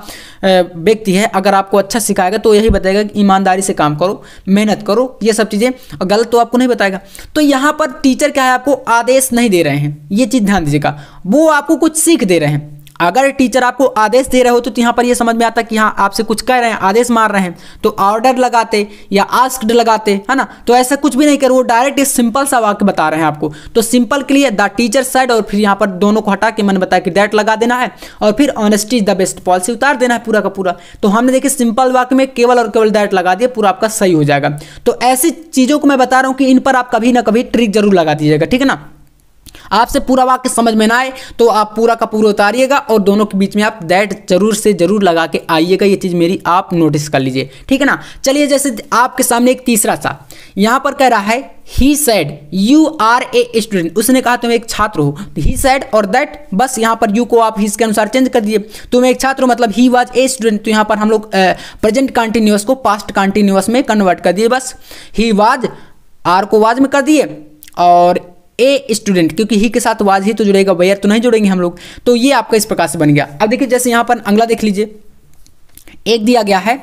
व्यक्ति है, अगर आपको अच्छा सिखाएगा तो यही बताएगा कि ईमानदारी से काम करो, मेहनत करो, ये सब चीज़ें, गलत तो आपको नहीं बताएगा। तो यहाँ पर टीचर क्या है, आपको आदेश नहीं दे रहे हैं, ये चीज़ ध्यान दीजिएगा, वो आपको कुछ सीख दे रहे हैं। अगर टीचर आपको आदेश दे रहे हो तो यहाँ पर ये समझ में आता है कि हाँ आपसे कुछ कह रहे हैं, आदेश मार रहे हैं, तो ऑर्डर लगाते या आस्क्ड लगाते, है ना। तो ऐसा कुछ भी नहीं करो, वो डायरेक्ट एक सिंपल सा वाक्य बता रहे हैं आपको। तो सिंपल के लिए द टीचर सेड, और फिर यहाँ पर दोनों को हटा के मैंने बताया कि दैट लगा देना है, और फिर honesty is the best policy उतार देना है पूरा का पूरा। तो हमने देखिए सिंपल वाक्य में केवल और केवल दैट लगा दिया, पूरा आपका सही हो जाएगा। तो ऐसी चीज़ों को मैं बता रहा हूँ कि इन पर आप कभी ना कभी ट्रिक जरूर लगा दीजिएगा, ठीक है ना। आपसे पूरा वाक्य समझ में ना आए तो आप पूरा का पूरा उतारिएगा और दोनों के बीच में आप दैट जरूर से जरूर लगा के आइएगा। ये चीज़ मेरी आप नोटिस कर लीजिए, ठीक है ना। चलिए जैसे आपके सामने एक तीसरा सा यहाँ पर कह रहा है he said you are a student, उसने कहा तुम एक छात्र हो। ही सेड और दैट, बस यहाँ पर यू को आप हिज के अनुसार चेंज कर दिए, तुम एक छात्र हो मतलब ही वाज ए स्टूडेंट। तो यहाँ पर हम लोग प्रेजेंट कंटिन्यूअस को पास्ट कंटिन्यूअस में कन्वर्ट कर दिए, बस ही वाज, आर को वाज में कर दिए, और ए स्टूडेंट, क्योंकि ही के साथ वाज ही तो जुड़ेगा, वेयर तो नहीं जुड़ेंगे हम लोग। तो ये आपका इस प्रकार से बन गया। अब देखिए जैसे यहाँ पर अगला देख लीजिए, एक दिया गया है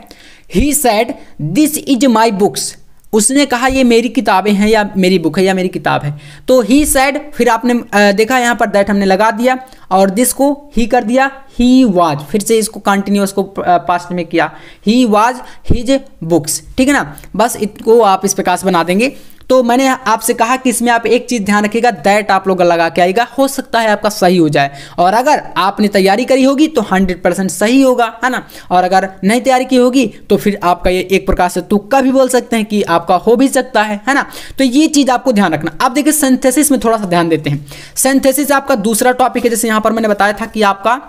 he said this is my books, उसने कहा ये मेरी किताबें हैं या मेरी बुक है या मेरी किताब है। तो ही सेड, फिर आपने देखा यहाँ पर दैट हमने लगा दिया और दिस को ही कर दिया, ही वाज, फिर से इसको कंटिन्यूअस को पास्ट में किया, ही वाज हिज बुक्स, ठीक है ना। बस इसको आप इस प्रकार से बना देंगे। तो मैंने आपसे कहा कि इसमें आप एक चीज़ ध्यान रखिएगा, दैट आप लोग लगा के आएगा, हो सकता है आपका सही हो जाए, और अगर आपने तैयारी करी होगी तो 100% सही होगा, है ना। और अगर नहीं तैयारी की होगी तो फिर आपका ये एक प्रकार से तुक्का भी बोल सकते हैं कि आपका हो भी सकता है ना। तो ये चीज़ आपको ध्यान रखना। अब देखिए सिंथेसिस में थोड़ा सा ध्यान देते हैं। सिंथेसिस आपका दूसरा टॉपिक है, जैसे यहाँ पर मैंने बताया था कि आपका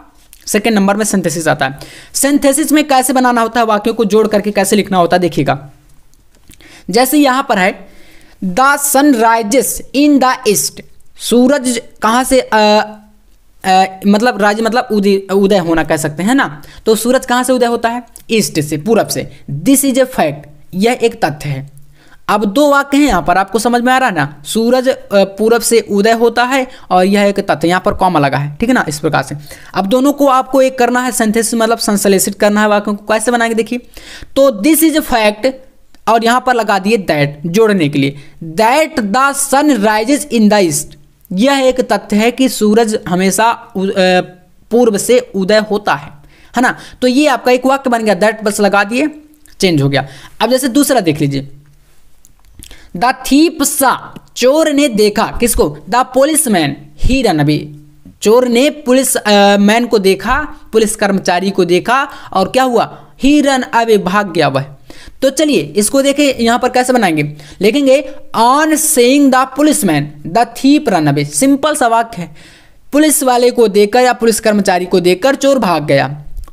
सेकेंड नंबर में सिंथेसिस आता है। सिंथेसिस में कैसे बनाना होता है, वाक्यों को जोड़ करके कैसे लिखना होता है, देखिएगा। जैसे यहाँ पर है the sun rises in the east, सूरज कहाँ से मतलब राइज मतलब उदय होना कह सकते हैं ना। तो सूरज कहाँ से उदय होता है, ईस्ट से, पूरब से। दिस इज ए फैक्ट, यह एक तथ्य है। अब दो वाक्य हैं यहाँ पर, आपको समझ में आ रहा है ना, सूरज पूरब से उदय होता है और यह एक तथ्य, यहाँ पर कॉमा लगा है, ठीक है ना, इस प्रकार से। अब दोनों को आपको एक करना है सिंथेसिस, मतलब संश्लेषित करना है वाक्यों को। कैसे बनाएंगे देखिए, तो दिस इज ए फैक्ट और यहाँ पर लगा दिए दैट जोड़ने के लिए, that the sun rises in the east, यह एक तथ्य है कि सूरज हमेशा पूर्व से उदय होता है ना। तो ये आपका एक वाक्य बन गया, दैट बस लगा दिए, चेंज हो गया। अब जैसे दूसरा देख लीजिए, द थीप सा, चोर ने देखा, किसको, the police man he run away, चोर ने पुलिस मैन को देखा, पुलिस कर्मचारी को देखा, और क्या हुआ, ही रन अवे, भाग गया वह। तो चलिए इसको देखें, यहाँ पर कैसे बनाएंगे, लिखेंगे on saying the policeman the thief run away, simple सा वाक्य है, पुलिस वाले को देखकर या पुलिस कर्मचारी को देखकर चोर भाग गया,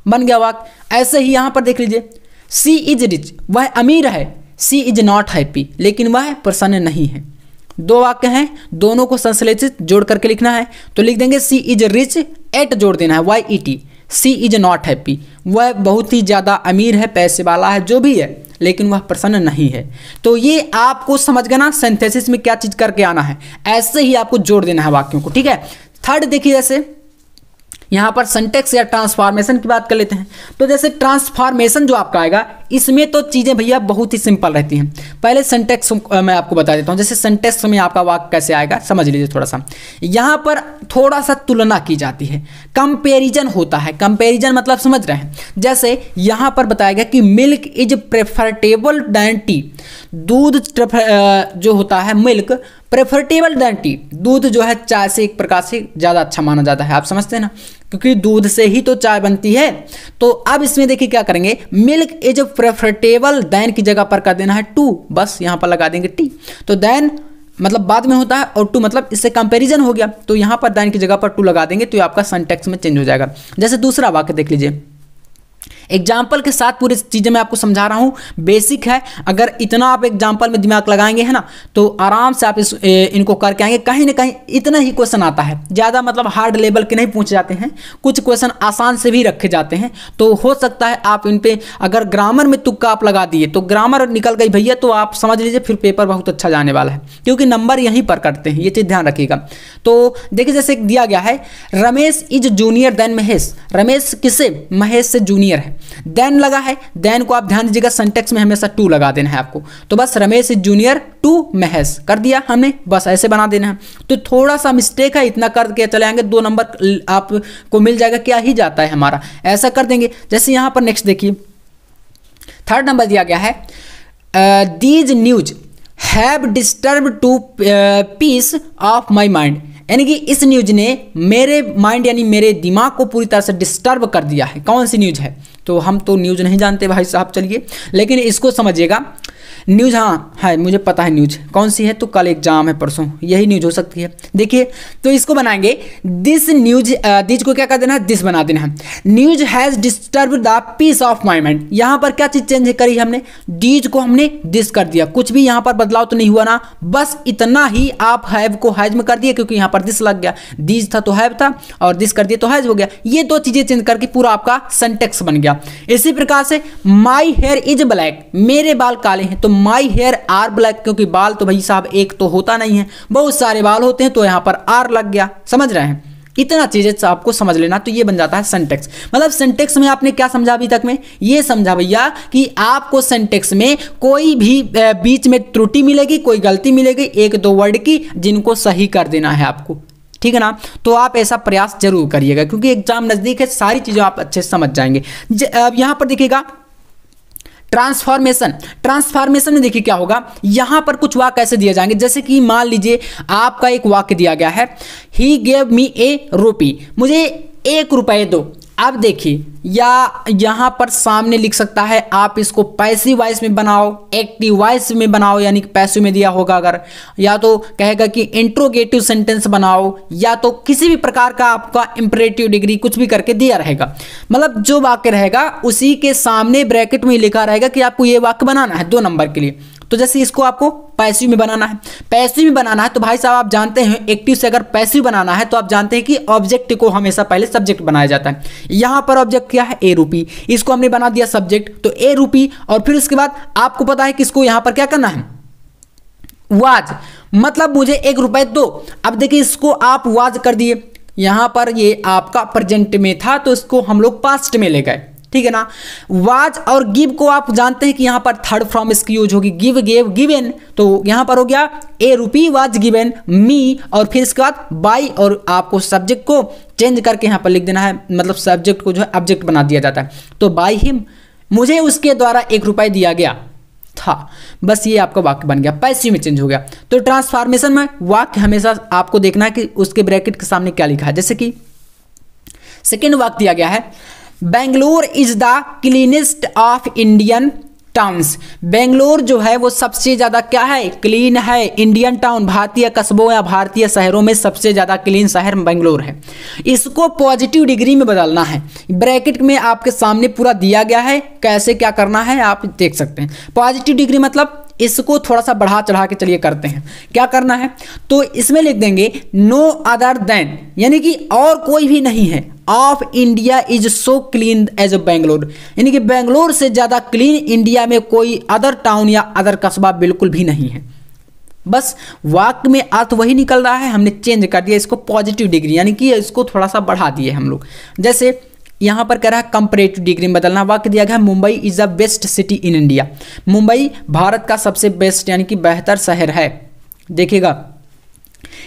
बन गया वाक्य। ऐसे ही यहाँ पर देख लीजिए, सी इज रिच, वह अमीर है, सी इज नॉट हैप्पी, लेकिन वह प्रसन्न नहीं है। दो वाक्य हैं, दोनों को संश्लेषित जोड़ करके लिखना है। तो लिख देंगे सी इज रिच, एट जोड़ देना है, Y E T, she is not happy, वह बहुत ही ज़्यादा अमीर है, पैसे वाला है, जो भी है, लेकिन वह प्रसन्न नहीं है। तो ये आपको समझ गया ना, सिंथेसिस में क्या चीज़ करके आना है, ऐसे ही आपको जोड़ देना है वाक्यों को, ठीक है। थर्ड देखिए, जैसे यहाँ पर सिंटैक्स या ट्रांसफॉर्मेशन की बात कर लेते हैं। तो जैसे ट्रांसफॉर्मेशन जो आपका आएगा, इसमें तो चीज़ें भैया बहुत ही सिंपल रहती हैं। पहले सिंटैक्स मैं आपको बता देता हूँ। जैसे सिंटैक्स में आपका वाक्य कैसे आएगा समझ लीजिए थोड़ा सा। यहाँ पर थोड़ा सा तुलना की जाती है, कंपैरिजन होता है। कंपैरिजन मतलब समझ रहे हैं, जैसे यहाँ पर बताया गया कि milk is preferable than tea, दूध जो होता है मिल्क प्रेफरेबल दैन टी, दूध जो है चाय से एक प्रकार से ज़्यादा अच्छा माना जाता है, आप समझते हैं ना, क्योंकि दूध से ही तो चाय बनती है। तो अब इसमें देखिए क्या करेंगे, मिल्क इज प्रेफरेबल दैन की जगह पर कर देना है टू, बस यहाँ पर लगा देंगे टी। तो दैन मतलब बाद में होता है और टू मतलब इससे कंपैरिजन हो गया, तो यहाँ पर दैन की जगह पर टू लगा देंगे, तो ये आपका सिंटैक्स में चेंज हो जाएगा। जैसे दूसरा वाक्य देख लीजिए, एग्जाम्पल के साथ पूरी चीज़ें मैं आपको समझा रहा हूँ, बेसिक है। अगर इतना आप एग्जाम्पल में दिमाग लगाएंगे है ना, तो आराम से आप इनको करके आएंगे। कहीं ना कहीं इतना ही क्वेश्चन आता है, ज़्यादा मतलब हार्ड लेवल के नहीं पूछे जाते हैं, कुछ क्वेश्चन आसान से भी रखे जाते हैं। तो हो सकता है आप इन पे अगर ग्रामर में तुक्का आप लगा दिए तो ग्रामर निकल गई भैया, तो आप समझ लीजिए फिर पेपर बहुत अच्छा जाने वाला है, क्योंकि नंबर यहीं पर करते हैं, ये चीज़ ध्यान रखिएगा। तो देखिए जैसे दिया गया है, Ramesh is junior than Mahesh, Ramesh किससे, महेश से जूनियर है। है। देन लगा है, देन को आप ध्यान दीजिएगा सेंटेक्स में हमेशा टू लगा देना है आपको। तो बस Ramesh is junior to Mahesh कर दिया हमने, बस ऐसे बना देना है। तो थोड़ा सा मिस्टेक है, इतना करके चले आएंगे 2 नंबर आपको मिल जाएगा, क्या ही जाता है हमारा, ऐसा कर देंगे। जैसे यहाँ पर नेक्स्ट देखिए 3rd नंबर दिया गया है, these news have disturb to peace of my mind, यानी कि इस न्यूज ने मेरे माइंड यानी मेरे दिमाग को पूरी तरह से डिस्टर्ब कर दिया है। कौन सी न्यूज है? तो हम तो न्यूज नहीं जानते भाई साहब, चलिए लेकिन इसको समझिएगा। न्यूज हाँ है, मुझे पता है न्यूज कौन सी है, तो कल एग्जाम है परसों, यही न्यूज हो सकती है। देखिए तो इसको बनाएंगे दिस न्यूज, दिस को क्या कर देना है, दिस बना देना है। News has disturb the peace of my mind, यहाँ पर क्या चीज चेंज करी हमने, डीज को हमने दिस कर दिया, कुछ भी यहाँ पर बदलाव तो नहीं हुआ ना, बस इतना ही आप हैव को हैज में कर दिया, क्योंकि यहाँ पर दिस लग गया, दीज था तो हैव था और दिस कर दिया तो हैज हो गया। ये 2 चीजें चेंज करके पूरा आपका सेंटेक्स बन गया। इसी प्रकार से माई हेयर इज ब्लैक, मेरे बाल काले हैं, तो माई हेयर आर ब्लैक, क्योंकि बाल तो भाई साहब एक तो होता नहीं है, बहुत सारे बाल होते हैं, तो यहां पर आर लग गया। समझ रहे हैं? इतना चीजें आपको समझ लेना, तो ये बन जाता है सेंटेक्स। मतलब सेंटेक्स में आपने क्या समझा अभी तक में? ये समझा भैया कि आपको सेंटेक्स में कोई भी बीच में त्रुटि मिलेगी, कोई गलती मिलेगी 1-2 वर्ड की, जिनको सही कर देना है आपको, ठीक है ना। तो आप ऐसा प्रयास जरूर करिएगा, क्योंकि एग्जाम नजदीक है, सारी चीजें आप अच्छे से समझ जाएंगे। अब यहां पर देखिएगा ट्रांसफॉर्मेशन, ट्रांसफॉर्मेशन में देखिए क्या होगा, यहां पर कुछ वाक्य ऐसे दिए जाएंगे, जैसे कि मान लीजिए आपका एक वाक्य दिया गया है, ही गेव मी ए रूपी, मुझे 1 रुपये दो। अब देखिए, या यहां पर सामने लिख सकता है, आप इसको पैसिव वॉइस में बनाओ, एक्टिव वॉइस में बनाओ, यानी कि पैसिव में दिया होगा अगर, या तो कहेगा कि इंट्रोगेटिव सेंटेंस बनाओ, या तो किसी भी प्रकार का आपका इंपरेटिव डिग्री कुछ भी करके दिया रहेगा। मतलब जो वाक्य रहेगा उसी के सामने ब्रैकेट में लिखा रहेगा कि आपको ये वाक्य बनाना है 2 नंबर के लिए। तो जैसे इसको आपको पैसिव में बनाना है, पैसिव में बनाना है तो भाई साहब आप जानते हैं एक्टिव से अगर पैसिव बनाना है तो आप जानते हैं कि ऑब्जेक्ट को हमेशा पहले सब्जेक्ट बनाया जाता है। यहां पर ऑब्जेक्ट क्या है, ए रूपी, इसको हमने बना दिया सब्जेक्ट, तो ए रूपी, और फिर उसके बाद आपको पता है कि इसको यहां पर क्या करना है, वाज, मतलब मुझे 1 रुपये दो। अब देखिए इसको आप वाज कर दिए, यहां पर ये आपका प्रेजेंट में था तो इसको हम लोग पास्ट में ले गए, ठीक है ना। वाज और गिव को आप जानते हैं कि यहां पर 3rd फॉर्म इसकी यूज होगी, गिव, गेव, गिवन, तो यहां पर हो गया ए रूपी वाज गिवन मी, और फिर इसके बाद बाई, और आपको सब्जेक्ट को चेंज करके यहां पर लिख देना है, मतलब सब्जेक्ट को जो है ऑब्जेक्ट बना दिया जाता है। तो बाई हिम, मुझे उसके द्वारा 1 रुपये दिया गया था, बस ये आपका वाक्य बन गया, पैसिव में चेंज हो गया। तो ट्रांसफॉर्मेशन में वाक्य हमेशा आपको देखना है कि उसके ब्रैकेट के सामने क्या लिखा है। जैसे कि सेकेंड वाक्य दिया गया है, Bangalore is the cleanest of Indian towns, Bangalore जो है वो सबसे ज़्यादा क्या है, क्लीन है। इंडियन टाउन, भारतीय कस्बों या भारतीय शहरों में सबसे ज़्यादा क्लीन शहर बेंगलोर है। इसको पॉजिटिव डिग्री में बदलना है, ब्रैकेट में आपके सामने पूरा दिया गया है, कैसे क्या करना है आप देख सकते हैं। पॉजिटिव डिग्री मतलब इसको थोड़ा सा बढ़ा चढ़ा के चलिए करते हैं, क्या करना है, तो इसमें लिख देंगे नो अदर देन, यानी कि और कोई भी नहीं है, of India is so clean as Bangalore, यानी कि बेंगलोर से ज़्यादा क्लीन इंडिया में कोई अदर टाउन या अदर कस्बा बिल्कुल भी नहीं है। बस वाक्य में अर्थ वही निकल रहा है, हमने चेंज कर दिया इसको पॉजिटिव डिग्री, यानी कि इसको थोड़ा सा बढ़ा दिए हम लोग। जैसे यहाँ पर कह रहा है कंपैरेटिव डिग्री में बदलना, वाक्य दिया गया है Mumbai is the best city in India, Mumbai Bharat का सबसे बेस्ट यानी कि बेहतर शहर है। देखिएगा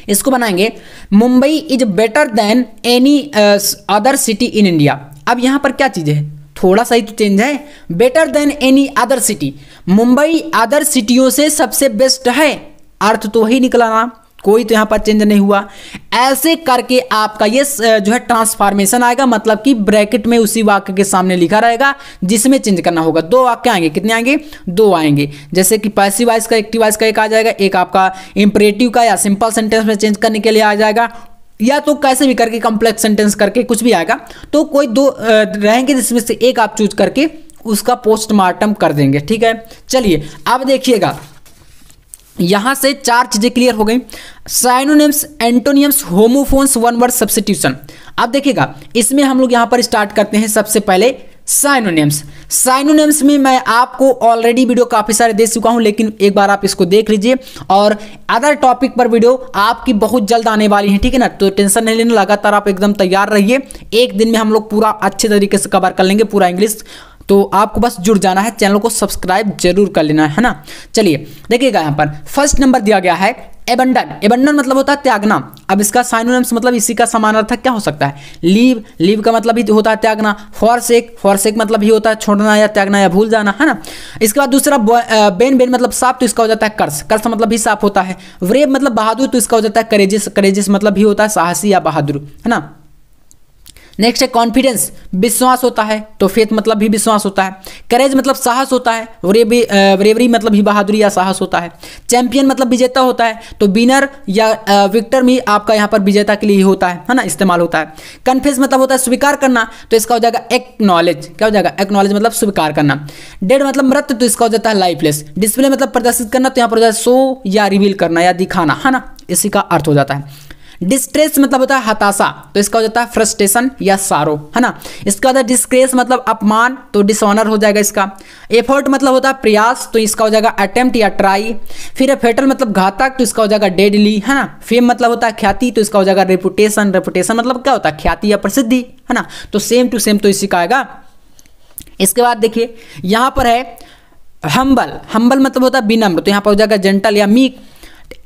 इसको बनाएंगे Mumbai is better than any other city in India. अब यहाँ पर क्या चीज़ है, थोड़ा सा ही तो चेंज है, better than any other city, Mumbai other सिटियों से सबसे बेस्ट है, अर्थ तो वही निकला ना, कोई तो यहाँ पर चेंज नहीं हुआ। ऐसे करके आपका ये जो है ट्रांसफॉर्मेशन आएगा, मतलब कि ब्रैकेट में उसी वाक्य के सामने लिखा रहेगा जिसमें चेंज करना होगा। 2 वाक्य आएंगे, कितने आएंगे, 2 आएंगे। जैसे कि पैसिव वॉइस का, एक्टिव वॉइस का एक आ जाएगा, एक आपका इंपरेटिव का या सिंपल सेंटेंस में चेंज करने के लिए आ जाएगा, या तो कैसे भी करके कॉम्प्लेक्स सेंटेंस करके कुछ भी आएगा। तो कोई 2 रहेंगे जिसमें से एक आप चूज करके उसका पोस्टमार्टम कर देंगे, ठीक है। चलिए अब देखिएगा, यहां से 4 चीजें क्लियर हो गई। Synonyms, antonyms, homophones, one word substitution. अब देखिएगा इसमें हम लोग यहां पर स्टार्ट करते हैं सबसे पहले साइनोनिम्स। साइनोनिम्स में मैं आपको ऑलरेडी वीडियो काफ़ी सारे दे चुका हूं, लेकिन एक बार आप इसको देख लीजिए और अदर टॉपिक पर वीडियो आपकी बहुत जल्द आने वाली है, ठीक है ना। तो टेंशन नहीं लेना, लगातार आप एकदम तैयार रहिए। एक दिन में हम लोग पूरा अच्छे तरीके से कवर कर लेंगे पूरा इंग्लिश। तो आपको बस जुड़ जाना है, चैनल को सब्सक्राइब जरूर कर लेना है ना। चलिए देखिएगा, यहाँ पर फर्स्ट नंबर दिया गया है एबंडन। एबंडन मतलब होता है त्यागना। अब इसका साइनोनिम्स मतलब इसी का समानार्थक क्या हो सकता है? लीव। लीव का मतलब ही होता है त्यागना। फॉरसेक। फॉरसेक मतलब ही होता है छोड़ना या त्यागना या भूल जाना, है ना। इसके बाद दूसरा बेन। बेन मतलब साफ, तो इसका हो जाता है कर्स। कर्स मतलब भी साफ होता है। ब्रेव मतलब बहादुर, तो इसका हो जाता है करेजिस। करेजिस मतलब भी होता है साहसी या बहादुर, है ना। नेक्स्ट है कॉन्फिडेंस, विश्वास होता है, तो फेथ मतलब भी विश्वास होता है। करेज मतलब साहस होता है। ब्रेवरी मतलब भी बहादुरी या साहस होता है। चैंपियन मतलब विजेता होता है, तो विनर या विक्टर भी आपका यहाँ पर विजेता के लिए ही होता है ना, इस्तेमाल होता है। कन्फेस मतलब होता है स्वीकार करना, तो इसका हो जाएगा एक्नॉलेज। क्या हो जाएगा? एक्नॉलेज मतलब स्वीकार करना। डेड मतलब मृत, तो इसका हो जाता है लाइफलेस। डिस्प्ले मतलब प्रदर्शित करना, तो यहाँ पर हो जाता है शो या रिवील करना या दिखाना, है ना, इसी का अर्थ हो जाता है। डिस्ट्रेस मतलब होता है हताशा, तो इसका हो जाता है फ्रस्ट्रेशन या सारो, है ना। इसका होता है डिस्ग्रेस मतलब अपमान, तो डिसऑनर हो जाएगा इसका। एफर्ट मतलब होता है प्रयास, तो इसका हो जाएगा अटेम्प्ट या ट्राई। फिर फेटल मतलब घातक, तो इसका हो जाएगा डेडली, है ना। फेम मतलब होता है ख्याति, तो इसका हो जाएगा रेपुटेशन। रेपुटेशन मतलब क्या होता है? ख्याति या प्रसिद्धि, है ना। तो सेम टू सेम तो इसी का आएगा। इसके बाद देखिए यहाँ पर है हम्बल। हम्बल मतलब होता है विनम्र, तो यहाँ पर हो जाएगा जेंटल या मीक।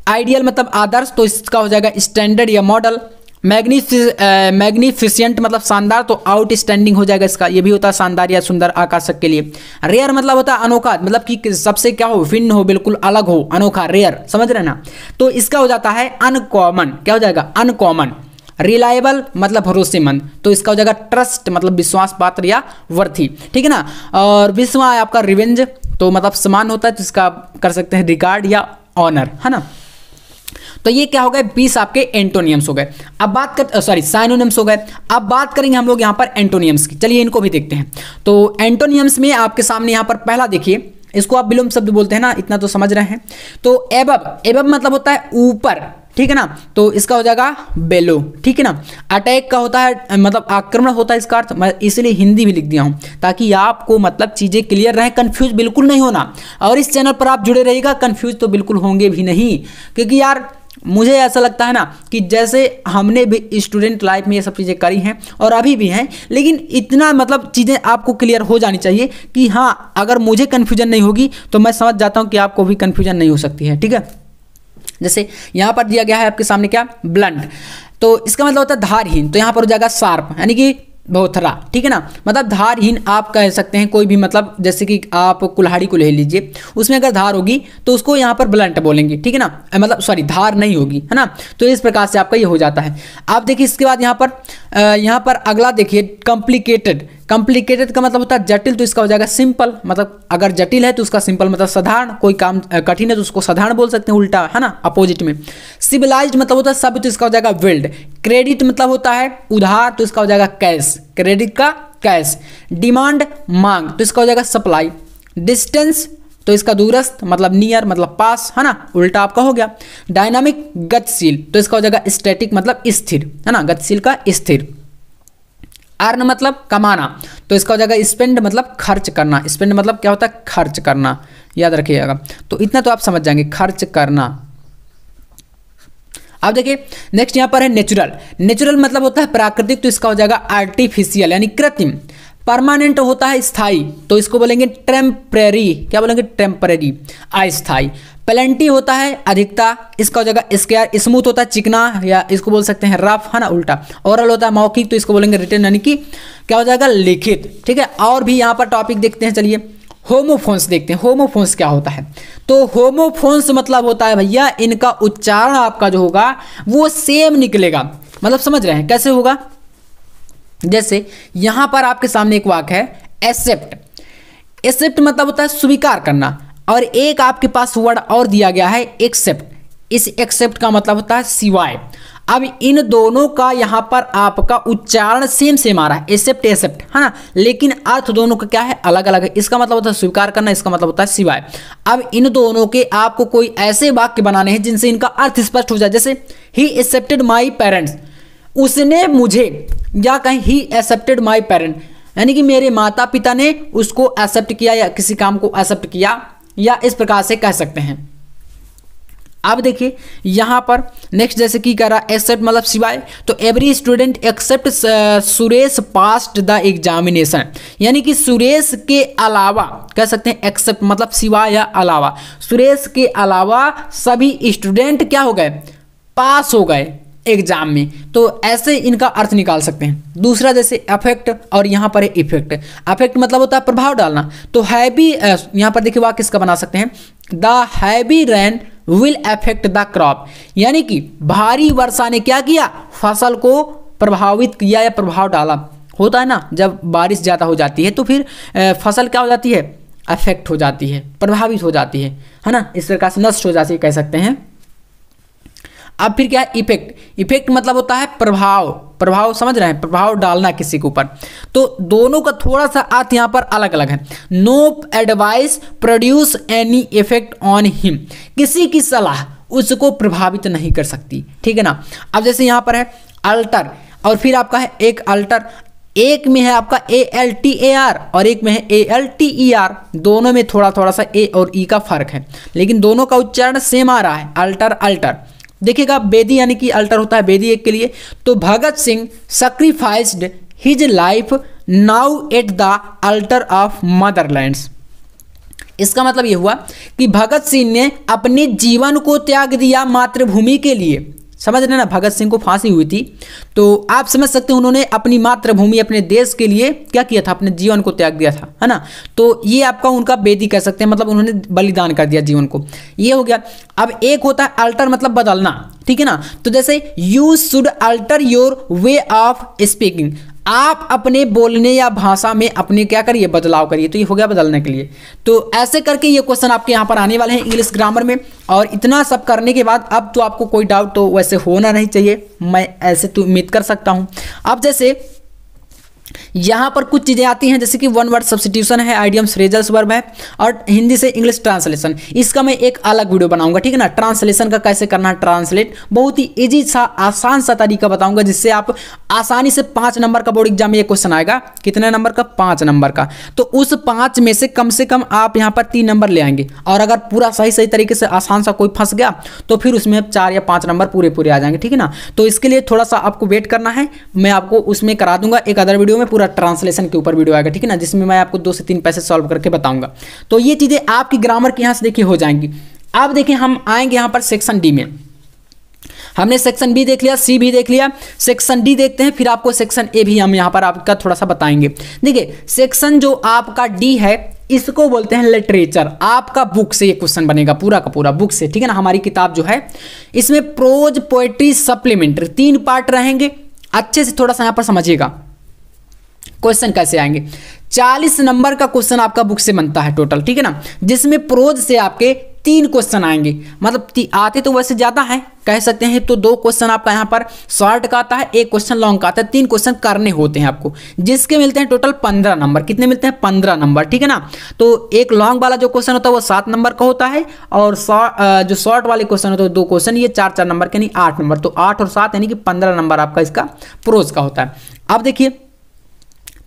आइडियल मतलब आदर्श, तो इसका हो जाएगा स्टैंडर्ड या मॉडल। मैग्निफिशिएंट मतलब शानदार, तो आउटस्टैंडिंग हो जाएगा इसका, ये भी होता है शानदार या सुंदर, आकर्षक के लिए। रेयर मतलब होता है अनोखा, मतलब कि सबसे क्या हो, भिन्न हो, बिल्कुल अलग हो, अनोखा, रेयर, समझ रहे ना। तो इसका हो जाता है अनकॉमन। क्या हो जाएगा? अनकॉमन। रिलायबल मतलब भरोसेमंद, तो इसका हो जाएगा ट्रस्ट मतलब विश्वास पात्र या वर्थी, ठीक है ना। और विश्वा है आपका रिवेंज, तो मतलब समान होता है, तो इसका कर सकते हैं रिगार्ड या ऑनर, है ना। तो ये क्या हो गए? 20 आपके एंटोनियम्स हो गए। अब बात कर साइनोनिम्स हो गए। अब बात करेंगे हम लोग यहाँ पर एंटोनियम्स की। चलिए इनको भी देखते हैं। तो एंटोनियम्स में आपके सामने यहाँ पर पहला देखिए, इसको आप विलोम शब्द बोलते हैं ना, इतना तो समझ रहे हैं। तो एबव। एबव मतलब होता है ऊपर, ठीक है ना, तो इसका हो जाएगा बेलो, ठीक है ना। अटैक का होता है मतलब आक्रमण होता है इसका अर्थ, मैं इसलिए हिंदी भी लिख दिया हूं ताकि आपको मतलब चीजें क्लियर रहे, कंफ्यूज बिल्कुल नहीं होना। और इस चैनल पर आप जुड़े रहिएगा, कंफ्यूज तो बिल्कुल होंगे भी नहीं, क्योंकि यार मुझे ऐसा लगता है ना कि जैसे हमने भी स्टूडेंट लाइफ में ये सब चीज़ें करी हैं और अभी भी हैं, लेकिन इतना मतलब चीज़ें आपको क्लियर हो जानी चाहिए कि हाँ, अगर मुझे कन्फ्यूजन नहीं होगी तो मैं समझ जाता हूँ कि आपको भी कन्फ्यूजन नहीं हो सकती है, ठीक है। जैसे यहाँ पर दिया गया है आपके सामने क्या? ब्लंट, तो इसका मतलब होता है धारहीन, तो यहाँ पर हो जाएगा शार्प, यानी कि बहुथरा, ठीक है ना। मतलब धारहीन आप कह सकते हैं कोई भी, मतलब जैसे कि आप कुल्हाड़ी को ले लीजिए, उसमें अगर धार होगी तो उसको यहाँ पर ब्लंट बोलेंगे, ठीक है ना, मतलब सॉरी धार नहीं होगी, है ना। तो इस प्रकार से आपका ये हो जाता है। आप देखिए इसके बाद यहाँ पर अगला देखिए कॉम्प्लिकेटेड। कॉम्प्लिकेटेड का मतलब होता है जटिल, तो इसका हो जाएगा सिंपल, मतलब अगर जटिल है तो उसका सिंपल मतलब साधारण, कोई काम कठिन है तो उसको साधारण बोल सकते हैं, उल्टा, है ना, अपोजिट में। सिविलाइज्ड मतलब होता है सभ्य, तो इसका हो जाएगा वेल्ड। क्रेडिट मतलब होता है उधार, तो इसका हो जाएगा कैश, क्रेडिट का कैश। डिमांड मांग, तो इसका हो जाएगा सप्लाई। डिस्टेंस तो इसका दूरस्थ मतलब नियर मतलब पास, है ना, उल्टा आपका हो गया। डायनामिक गतिशील, तो इसका हो जाएगा स्टैटिक मतलब स्थिर, है ना, गतिशील का स्थिर। अर्न मतलब कमाना, तो इसका हो जाएगा स्पेंड मतलब खर्च करना। स्पेंड मतलब क्या होता है? खर्च करना, याद रखिएगा। तो इतना तो आप समझ जाएंगे, खर्च करना। अब देखिए नेक्स्ट यहाँ पर है नेचुरल। नेचुरल मतलब होता है प्राकृतिक, तो इसका हो जाएगा आर्टिफिशियल यानी कृत्रिम। परमानेंट होता है स्थायी, तो इसको बोलेंगे टेम्परेरी। क्या बोलेंगे? टेम्परेरी, अस्थायी। प्लेंटी होता है अधिकता, इसका हो जाएगा स्क्वायर। स्मूथ होता है चिकना, या इसको बोल सकते हैं रफ, है ना, उल्टा। ओरल होता है मौखिक, तो इसको बोलेंगे रिटन, यानी कि क्या हो जाएगा? लिखित, ठीक है। और भी यहाँ पर टॉपिक देखते हैं, चलिए होमोफोन्स देखते हैं। होमोफोन्स क्या होता है? तो होमोफोन्स मतलब होता है भैया, इनका उच्चारण आपका जो होगा वो सेम निकलेगा, मतलब समझ रहे हैं कैसे होगा? जैसे यहां पर आपके सामने एक वाक्य है एक्सेप्ट। एक्सेप्ट मतलब होता है स्वीकार करना, और एक आपके पास वर्ड और दिया गया है एक्सेप्ट। इस एक्सेप्ट का मतलब होता है सिवाय। अब इन दोनों का यहाँ पर आपका उच्चारण सेम सेम आ रहा है, एक्सेप्ट एक्सेप्ट, है ना, लेकिन अर्थ दोनों का क्या है? अलग अलग है। इसका मतलब होता है स्वीकार करना, इसका मतलब होता है सिवाय। अब इन दोनों के आपको कोई ऐसे वाक्य बनाने हैं जिनसे इनका अर्थ स्पष्ट हो जाए। जैसे ही एक्सेप्टेड माई पेरेंट्स, उसने मुझे, या कहीं ही एक्सेप्टेड माई पेरेंट, यानी कि मेरे माता पिता ने उसको एक्सेप्ट किया या किसी काम को एक्सेप्ट किया, या इस प्रकार से कह सकते हैं। अब देखिए यहाँ पर नेक्स्ट जैसे कि कह रहा एक्सेप्ट मतलब सिवाय, तो every student except Suresh passed the examination, यानी कि सुरेश के अलावा कह सकते हैं एक्सेप्ट मतलब सिवाय या अलावा, सुरेश के अलावा सभी स्टूडेंट क्या हो गए, पास हो गए एग्जाम में। तो ऐसे इनका अर्थ निकाल सकते हैं। दूसरा जैसे अफेक्ट और यहाँ पर है इफेक्ट। अफेक्ट मतलब होता है प्रभाव डालना, तो हैवी यहाँ पर देखिए वाक्य इसका बना सकते हैं, the heavy rain will affect the crop, यानी कि भारी वर्षा ने क्या किया, फसल को प्रभावित किया या प्रभाव डाला। होता है ना जब बारिश ज़्यादा हो जाती है तो फिर फसल क्या हो जाती है, अफेक्ट हो जाती है, प्रभावित हो जाती है ना, इस प्रकार से नष्ट हो जाती है कह सकते हैं। अब फिर क्या है इफेक्ट। इफेक्ट मतलब होता है प्रभाव, प्रभाव समझ रहे हैं, प्रभाव डालना किसी के ऊपर। तो दोनों का थोड़ा सा अर्थ यहाँ पर अलग अलग है। No advice produce any effect on him, किसी की सलाह उसको प्रभावित नहीं कर सकती, ठीक है ना। अब जैसे यहाँ पर है अल्टर, और फिर आपका है एक अल्टर, एक में है आपका ALTAR और एक में है ALTER, दोनों में थोड़ा थोड़ा सा ए और ई का फर्क है, लेकिन दोनों का उच्चारण सेम आ रहा है, अल्टर अल्टर। देखिएगा बेदी यानी कि अल्टर होता है बेदी एक के लिए, तो Bhagat Singh sacrificed his life now at the altar of motherlands. इसका मतलब ये हुआ कि भगत सिंह ने अपने जीवन को त्याग दिया मातृभूमि के लिए। समझ रहे ना, भगत सिंह को फांसी हुई थी, तो आप समझ सकते हैं उन्होंने अपनी मातृभूमि अपने देश के लिए क्या किया था, अपने जीवन को त्याग दिया था, है ना। तो ये आपका उनका बेदी कह सकते हैं, मतलब उन्होंने बलिदान कर दिया जीवन को, ये हो गया। अब एक होता है अल्टर मतलब बदलना, ठीक है ना। तो जैसे you should alter your way of speaking, आप अपने बोलने या भाषा में अपने क्या करिए, बदलाव करिए, तो ये हो गया बदलने के लिए। तो ऐसे करके ये क्वेश्चन आपके यहाँ पर आने वाले हैं इंग्लिश ग्रामर में। और इतना सब करने के बाद अब तो आपको कोई डाउट तो वैसे होना नहीं चाहिए, मैं ऐसे तो उम्मीद कर सकता हूँ। अब जैसे यहाँ पर कुछ चीज़ें आती हैं, जैसे कि वन वर्ड सब्स्टिट्यूशन है, आइडियम्स, फ्रेजल्स, वर्ब है, और हिंदी से इंग्लिश ट्रांसलेशन। इसका मैं एक अलग वीडियो बनाऊंगा, ठीक है ना। ट्रांसलेशन का कैसे करना है, ट्रांसलेट बहुत ही इजी सा आसान सा तरीका बताऊंगा, जिससे आप आसानी से 5 नंबर का बोर्ड एग्जाम में ये क्वेश्चन आएगा। कितने नंबर का, 5 नंबर का। तो उस 5 में से कम आप यहाँ पर 3 नंबर ले आएंगे, और अगर पूरा सही तरीके से आसान सा कोई फंस गया तो फिर उसमें 4 या 5 नंबर पूरे आ जाएंगे, ठीक है ना। तो इसके लिए थोड़ा सा आपको वेट करना है, मैं आपको उसमें करा दूंगा एक अदर वीडियो में, पूरा ट्रांसलेशन के ऊपर वीडियो आएगा, ठीक है ना, जिसमें मैं आपको 2 से 3 पैसे सॉल्व करके बताऊंगा। तो ये चीजें आपकी ग्रामर के यहाँ से देखिए हो जाएंगी। अब देखिए हम आएंगे यहाँ पर सेक्शन डी में। हमने सेक्शन बी देख लिया, सी भी देख लिया, सेक्शन डी देखते हैं, फिर आपको सेक्शन ए भी हम यहाँ पर आपका थोड़ा सा बताएंगे। देखिए सेक्शन जो आपका डी है इसको बोलते हैं लिटरेचर। आपका बुक से ये क्वेश्चन बनेगा, पूरा का पूरा बुक से, ठीक है ना। हमारी किताब जो है इसमें प्रोज, पोएट्री, सप्लीमेंट्री 3 पार्ट रहेंगे। अच्छे से थोड़ा सा यहाँ पर समझिएगा क्वेश्चन कैसे आएंगे। 40 नंबर का क्वेश्चन आपका बुक से बनता है टोटल, ठीक है ना, जिसमें प्रोज से आपके 3 क्वेश्चन आएंगे। मतलब आते तो वैसे ज़्यादा है कह सकते हैं, तो 2 क्वेश्चन आपका यहाँ पर शॉर्ट का आता है, 1 क्वेश्चन लॉन्ग का आता है, 3 क्वेश्चन करने होते हैं आपको, जिसके मिलते हैं टोटल 15 नंबर। कितने मिलते हैं, 15 नंबर, ठीक है ना। तो एक लॉन्ग वाला जो क्वेश्चन होता है वो 7 नंबर का होता है, और जो शॉर्ट वाले क्वेश्चन होते हैं 2 क्वेश्चन, ये 4 नंबर के, यानी 8 नंबर। तो 8 और 7 यानी कि 15 नंबर आपका इसका प्रोज का होता है। अब देखिए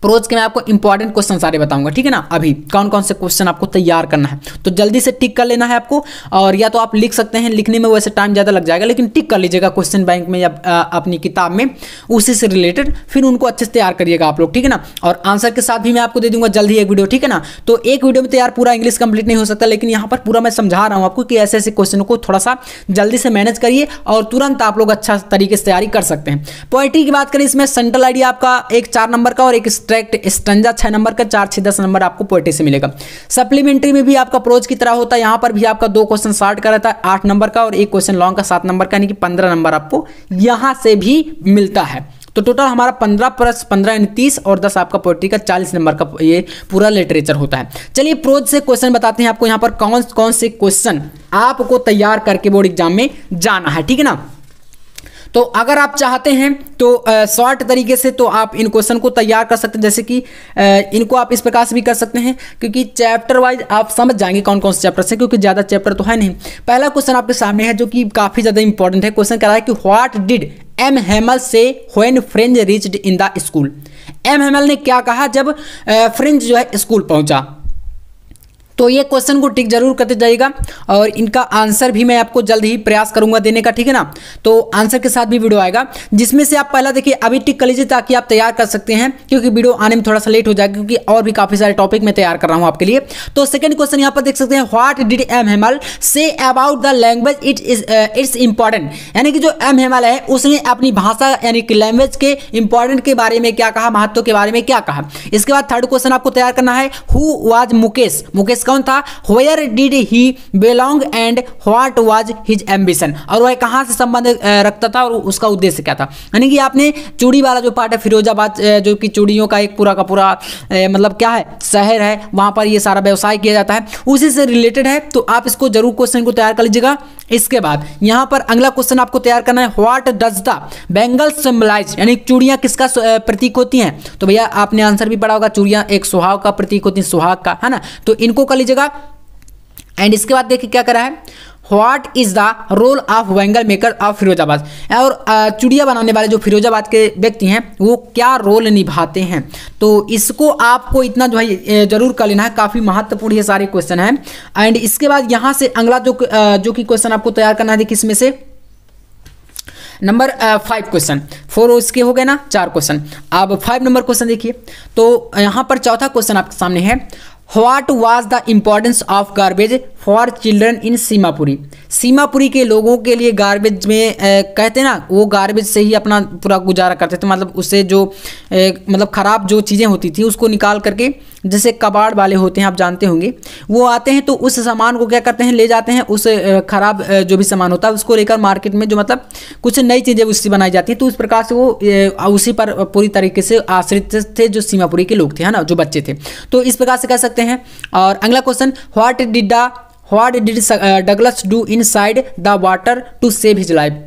प्रोज के मैं आपको इंपॉर्टेंट क्वेश्चन सारे बताऊंगा, ठीक है ना। अभी कौन कौन से क्वेश्चन आपको तैयार करना है, तो जल्दी से टिक कर लेना है आपको, और या तो आप लिख सकते हैं, लिखने में वैसे टाइम ज़्यादा लग जाएगा, लेकिन टिक कर लीजिएगा क्वेश्चन बैंक में या अपनी किताब में, उसी से रिलेटेड फिर उनको अच्छे से तैयार करिएगा आप लोग, ठीक है ना। और आंसर के साथ भी मैं आपको दे दूंगा जल्द ही एक वीडियो, ठीक है ना। तो एक वीडियो में तैयार पूरा इंग्लिश कंप्लीट नहीं हो सकता, लेकिन यहाँ पर पूरा मैं समझा रहा हूँ आपको कि ऐसे ऐसे क्वेश्चनों को थोड़ा सा जल्दी से मैनेज करिए और तुरंत आप लोग अच्छा तरीके से तैयारी कर सकते हैं। पोएट्री की बात करें, इसमें सेंट्रल आइडिया आपका एक 4 नंबर का और एक स्ट्रैक्ट स्टंजा 6 नंबर का, 4, 6, 10 नंबर आपको पोएट्री से मिलेगा। सप्लीमेंट्री में भी आपका प्रोज की तरह होता है, यहाँ पर भी आपका 2 क्वेश्चन शॉर्ट का रहता है 8 नंबर का, और 1 क्वेश्चन लॉन्ग का 7 नंबर का, यानी कि 15 नंबर आपको यहाँ से भी मिलता है। तो टोटल हमारा 15 + 15 यानी 30, और 10 आपका पोएट्री का 40 नंबर का ये पूरा लिटरेचर होता है। चलिए प्रोज से क्वेश्चन बताते हैं आपको, यहाँ पर कौन कौन से क्वेश्चन आपको तैयार करके बोर्ड एग्जाम में जाना है, ठीक है ना। तो अगर आप चाहते हैं तो शॉर्ट तरीके से तो आप इन क्वेश्चन को तैयार कर सकते हैं, जैसे कि इनको आप इस प्रकार से भी कर सकते हैं, क्योंकि चैप्टर वाइज आप समझ जाएंगे कौन कौन से चैप्टर से, क्योंकि ज़्यादा चैप्टर तो है नहीं। पहला क्वेश्चन आपके सामने है जो कि काफ़ी ज़्यादा इंपॉर्टेंट है। क्वेश्चन कह रहा है कि what did M Hamel say when Franz reached in the school. M Hamel ने क्या कहा जब फ्रेंच जो है स्कूल पहुंचा। तो ये क्वेश्चन को टिक जरूर करते जाइएगा और इनका आंसर भी मैं आपको जल्द ही प्रयास करूंगा देने का, ठीक है ना। तो आंसर के साथ भी वीडियो आएगा, जिसमें से आप पहला देखिए अभी टिक कर लीजिए ताकि आप तैयार कर सकते हैं, क्योंकि वीडियो आने में थोड़ा सा लेट हो जाएगा क्योंकि और भी काफी सारे टॉपिक मैं तैयार कर रहा हूं आपके लिए। तो सेकंड क्वेश्चन यहाँ पर देख सकते हैं, what did M Hamel say about the language it's important, यानी कि जो एम हेमल है उसने अपनी भाषा यानी कि लैंग्वेज के इंपॉर्टेंट के बारे में क्या कहा, महत्व के बारे में क्या कहा। इसके बाद थर्ड क्वेश्चन आपको तैयार करना है, हु वाज मुकेश, मुकेश कौन था, Where did he belong and what was his ambition, और वह कहाँ से संबंध रखता था और उसका उद्देश्य क्या था। यानी कि आपने चूड़ी वाला जो पार्ट है फिरोजाबाद, जो कि चूड़ियों का एक पूरा का पूरा मतलब क्या है शहर है, वहाँ पर ये सारा व्यवसाय किया जाता है, उसी से रिलेटेड है। तो आप इसको जरूर क्वेश्चन को तैयार कर लीजिएगा। इसके बाद यहाँ पर अगला क्वेश्चन आपको तैयार करना है, what does the bangle symbolise, यानी चूड़ियाँ किसका प्रतीक होती हैं। तो भैया आपने आंसर भी पढ़ा होगा, चूड़ियाँ एक सुहाग का प्रतीक होती है, सुहाग का, है ना। तो इनको कर लीजिएगा। एंड इसके बाद देखिए क्या करा है, what is the role of bangle maker of Firozabad, और चूड़ियाँ बनाने वाले जो फिरोजाबाद के व्यक्ति हैं वो क्या रोल निभाते हैं। तो इसको आपको इतना जो है जरूर कर लेना है, काफ़ी महत्वपूर्ण ये सारे क्वेश्चन हैं। एंड इसके बाद यहाँ से अगला जो कि क्वेश्चन आपको तैयार करना है, देखिए इसमें से नंबर 5 क्वेश्चन, 4 उसके हो गए ना, 4 क्वेश्चन। अब 5 नंबर क्वेश्चन देखिए, तो यहाँ पर चौथा क्वेश्चन आपके सामने है, what was the importance of garbage for children in Seemapuri, Seemapuri के लोगों के लिए गार्बेज में कहते हैं ना, वो गार्बेज से ही अपना पूरा गुजारा करते थे, मतलब उससे जो मतलब ख़राब जो चीज़ें होती थी उसको निकाल करके, जैसे कबाड़ वाले होते हैं आप जानते होंगे, वो आते हैं तो उस सामान को क्या करते हैं, ले जाते हैं, उस ख़राब जो भी सामान होता है उसको लेकर मार्केट में जो मतलब कुछ नई चीज़ें उससे बनाई जाती हैं। तो इस प्रकार से वो उसी पर पूरी तरीके से आश्रित थे जो सीमापुरी के लोग थे, है ना, जो बच्चे थे। तो इस प्रकार से कह सकते हैं। और अगला question, what did Douglas do inside the water to save his life,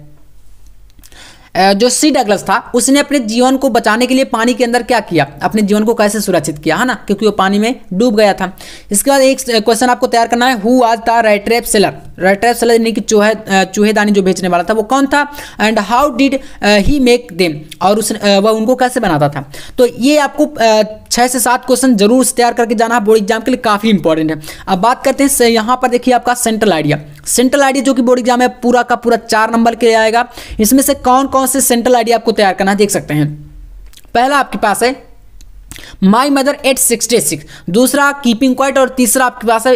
जो सी डगलस था उसने अपने जीवन को बचाने के लिए पानी के अंदर क्या किया, अपने जीवन को कैसे सुरक्षित किया, है ना, क्योंकि वो पानी में डूब गया था। इसके बाद एक क्वेश्चन आपको तैयार करना है, who was the red trap seller, red trap seller यानी कि चूहेदानी जो बेचने वाला था वो कौन था, and how did he make them, और उसने वह उनको कैसे बनाता था। तो ये आपको 6 से 7 क्वेश्चन जरूर तैयार करके जाना है, बोर्ड एग्जाम के लिए काफ़ी इंपॉर्टेंट है। अब बात करते हैं यहाँ पर देखिए आपका सेंट्रल आइडिया, सेंट्रल आइडिया जो कि बोर्ड एग्जाम में पूरा का पूरा 4 नंबर के लिए आएगा। इसमें से कौन कौन से सेंट्रल आइडिया आपको तैयार करना है देख सकते हैं। पहला आपके पास है माई मदर एट 66, दूसरा कीपिंग क्वाइट, और तीसरा आपके पास है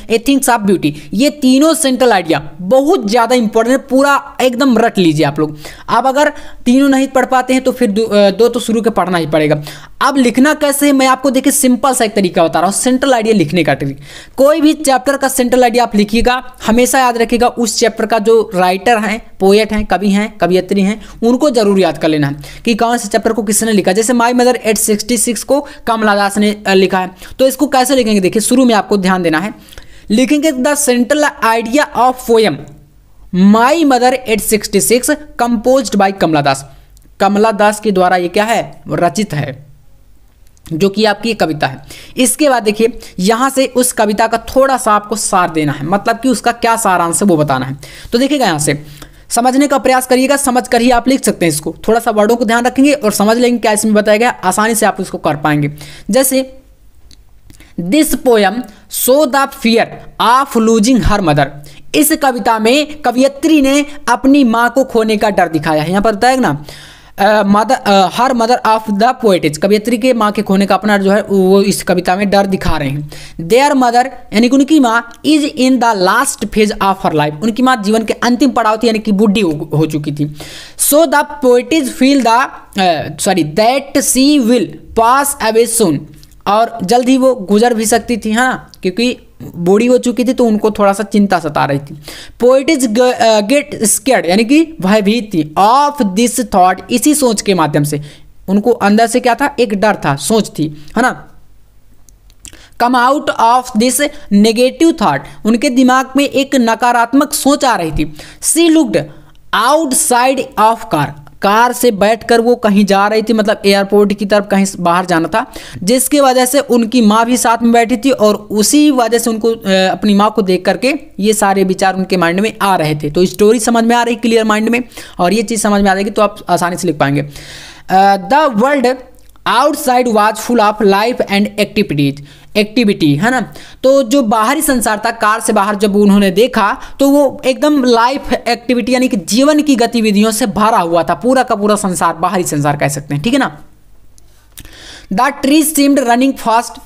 एथिक्स ऑफ ब्यूटी। ये तीनों सेंट्रल आइडिया बहुत ज़्यादा इंपॉर्टेंट है, पूरा एकदम रट लीजिए आप लोग। अब अगर तीनों नहीं पढ़ पाते हैं तो फिर दो तो शुरू के पढ़ना ही पड़ेगा। अब लिखना कैसे है मैं आपको देखिए सिंपल सा एक तरीका बता रहा हूँ, सेंट्रल आइडिया लिखने का ट्रिक। कोई भी चैप्टर का सेंट्रल आइडिया आप लिखिएगा, हमेशा याद रखिएगा उस चैप्टर का जो राइटर हैं, पोएट हैं, कवि हैं, कवियत्री हैं, उनको जरूर याद कर लेना है कि कौन से चैप्टर को किसने लिखा। जैसे माई मदर एट 66 को कमला दास ने लिखा है, तो इसको कैसे लिखेंगे देखिए, शुरू में आपको ध्यान देना है, लिखेंगे the central idea of poem my mother at 66 composed by Kamala Das. Kamala Das के द्वारा ये क्या है, रचित है, जो कि आपकी कविता है। इसके बाद देखिए यहाँ से उस कविता का थोड़ा सा आपको सार देना है, मतलब कि उसका क्या सारांश है वो बताना है। तो देखिएगा यहाँ से समझने का प्रयास करिएगा, समझ कर ही आप लिख सकते हैं इसको, थोड़ा सा वर्डों को ध्यान रखेंगे और समझ लेंगे क्या इसमें बताया गया, आसानी से आप इसको कर पाएंगे। जैसे this poem show the fear of losing her mother, इस कविता में कवियत्री ने अपनी माँ को खोने का डर दिखाया है। यहाँ पर बताया ना हर मदर ऑफ द पोएटिज, कवियत्री के माँ के खोने का अपना जो है वो इस कविता में डर दिखा रहे हैं। देयर मदर यानी कि उनकी माँ is in the last phase of her life, उनकी माँ जीवन के अंतिम पड़ाव थी, यानी कि बूढ़ी हो चुकी थी। So the poetess feel that she will pass away soon, और जल्द ही वो गुजर भी सकती थी, हाँ, क्योंकि बूढ़ी हो चुकी थी तो उनको थोड़ा सा चिंता सता रही थी। पोएटिज गेट स्कैर्ड यानी कि भयभीत थी ऑफ दिस थॉट, इसी सोच के माध्यम से उनको अंदर से क्या था, एक डर था, सोच थी, है ना। Come out of this negative thought, उनके दिमाग में एक नकारात्मक सोच आ रही थी। सी लुक्ड आउटसाइड ऑफ कार से बैठकर वो कहीं जा रही थी, मतलब एयरपोर्ट की तरफ कहीं बाहर जाना था, जिसकी वजह से उनकी माँ भी साथ में बैठी थी और उसी वजह से उनको अपनी माँ को देख करके ये सारे विचार उनके माइंड में आ रहे थे। तो स्टोरी समझ में आ रही क्लियर माइंड में, और ये चीज़ समझ में आ जाएगी तो आप आसानी से लिख पाएंगे। The world outside was full of life and activity है ना। तो जो बाहरी संसार था, कार से बाहर जब उन्होंने देखा तो वो एकदम लाइफ एक्टिविटी यानी कि जीवन की गतिविधियों से भरा हुआ था, पूरा का पूरा संसार, बाहरी संसार कह सकते हैं, ठीक है ना। The tree seemed running fast.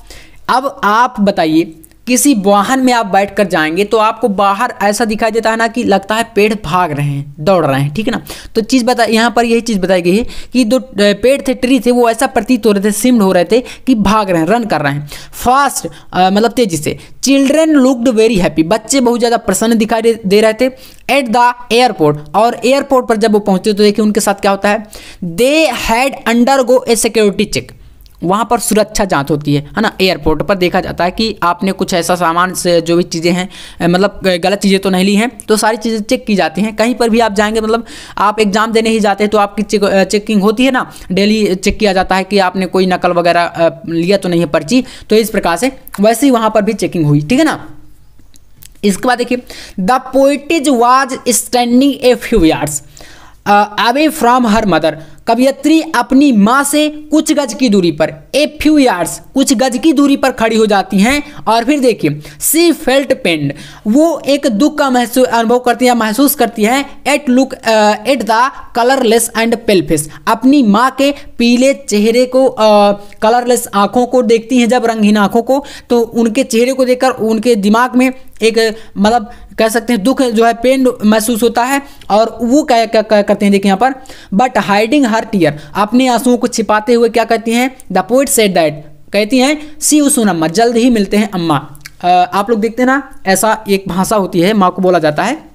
अब आप बताइए, किसी वाहन में आप बैठकर जाएंगे तो आपको बाहर ऐसा दिखाई देता है ना कि लगता है पेड़ भाग रहे हैं, दौड़ रहे हैं, ठीक है ना। तो चीज़ बता, यहाँ पर यही चीज़ बताई गई है कि जो पेड़ थे, ट्री थे, वो ऐसा प्रतीत हो रहे थे, सिम्ड हो रहे थे कि भाग रहे हैं, रन कर रहे हैं, फास्ट मतलब तेजी से। Children looked very happy. बच्चे बहुत ज़्यादा प्रसन्न दिखाई दे रहे थे। एट द एयरपोर्ट, और एयरपोर्ट पर जब वो पहुँचे तो देखिए उनके साथ क्या होता है, they had undergo a security check. वहाँ पर सुरक्षा जांच होती है ना। एयरपोर्ट पर देखा जाता है कि आपने कुछ ऐसा सामान से जो भी चीज़ें हैं, मतलब गलत चीज़ें तो नहीं ली हैं, तो सारी चीज़ें चेक की जाती हैं। कहीं पर भी आप जाएंगे, मतलब आप एग्जाम देने ही जाते हैं तो आपकी चेकिंग होती है ना, डेली चेक किया जाता है कि आपने कोई नकल वगैरह लिया तो नहीं है पर्ची। तो इस प्रकार से वैसे ही वहाँ पर भी चेकिंग हुई, ठीक है ना। इसके बाद देखिए, the poetess was standing a few yards away from her mother. कवियत्री अपनी माँ से कुछ गज की दूरी पर, ए फ्यू यार्ड्स, कुछ गज की दूरी पर खड़ी हो जाती हैं। और फिर देखिए, सी फेल्ट पेन्ड, वो एक दुख का अनुभव करती है, महसूस करती है। At look at the colourless and pale face, अपनी माँ के पीले चेहरे को, कलरलेस आँखों को देखती हैं जब, रंगहीन आँखों को, तो उनके चेहरे को देखकर उनके दिमाग में एक मतलब कह सकते हैं दुख जो है, पेन महसूस होता है। और वो क्या करते हैं, देखिए यहाँ पर, बट हाइडिंग हर टीयर, अपने आंसुओं को छिपाते हुए क्या कहती हैं, द पोएट सेड दैट, कहती हैं सी यू सून अम्मा, जल्द ही मिलते हैं अम्मा। आप लोग देखते हैं ना, ऐसा एक भाषा होती है, माँ को बोला जाता है।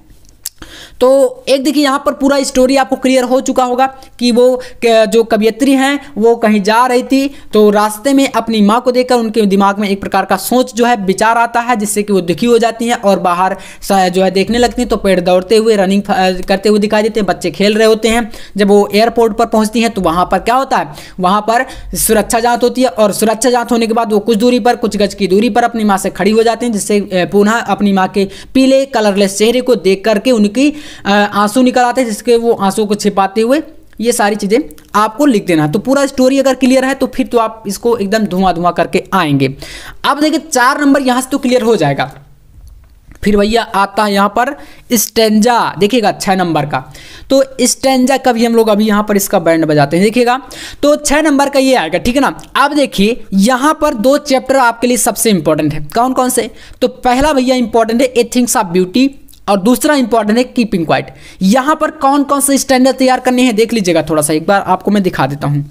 तो एक देखिए यहाँ पर पूरा स्टोरी आपको क्लियर हो चुका होगा कि वो जो कवियत्री हैं वो कहीं जा रही थी, तो रास्ते में अपनी माँ को देखकर उनके दिमाग में एक प्रकार का सोच जो है, विचार आता है, जिससे कि वो दुखी हो जाती हैं और बाहर जो है देखने लगती हैं। तो पेड़ दौड़ते हुए, रनिंग करते हुए दिखाई देते हैं, बच्चे खेल रहे होते हैं। जब वो एयरपोर्ट पर पहुँचती हैं तो वहाँ पर क्या होता है, वहाँ पर सुरक्षा जाँच होती है, और सुरक्षा जाँच होने के बाद वो कुछ दूरी पर, कुछ गज की दूरी पर अपनी माँ से खड़ी हो जाती हैं, जिससे पुनः अपनी माँ के पीले कलरलेस चेहरे को देख करके उनकी आंसू निकल आते हैं, जिसके वो आंसू को छिपाते हुए ये सारी चीज़ें आपको लिख देना। तो पूरा स्टोरी अगर क्लियर है तो फिर तो आप इसको एकदम धुआं करके आएंगे। अब देखिए 4 नंबर यहाँ से तो क्लियर हो जाएगा। फिर भैया आता है यहाँ पर स्टेंजा, देखिएगा 6 नंबर का। तो स्टेंजा का भी हम लोग अभी यहाँ पर इसका बैंड बजाते हैं, देखिएगा। तो 6 नंबर का ये आएगा, ठीक है ना। अब देखिए यहाँ पर 2 चैप्टर आपके लिए सबसे इंपॉर्टेंट है। कौन कौन से? तो पहला भैया इंपॉर्टेंट है ए थिंग्स ऑफ ब्यूटी, और दूसरा इंपॉर्टेंट है कीपिंग क्वाइट। यहाँ पर कौन कौन से स्टैंडर्ड तैयार करने हैं देख लीजिएगा, थोड़ा सा एक बार आपको मैं दिखा देता हूँ,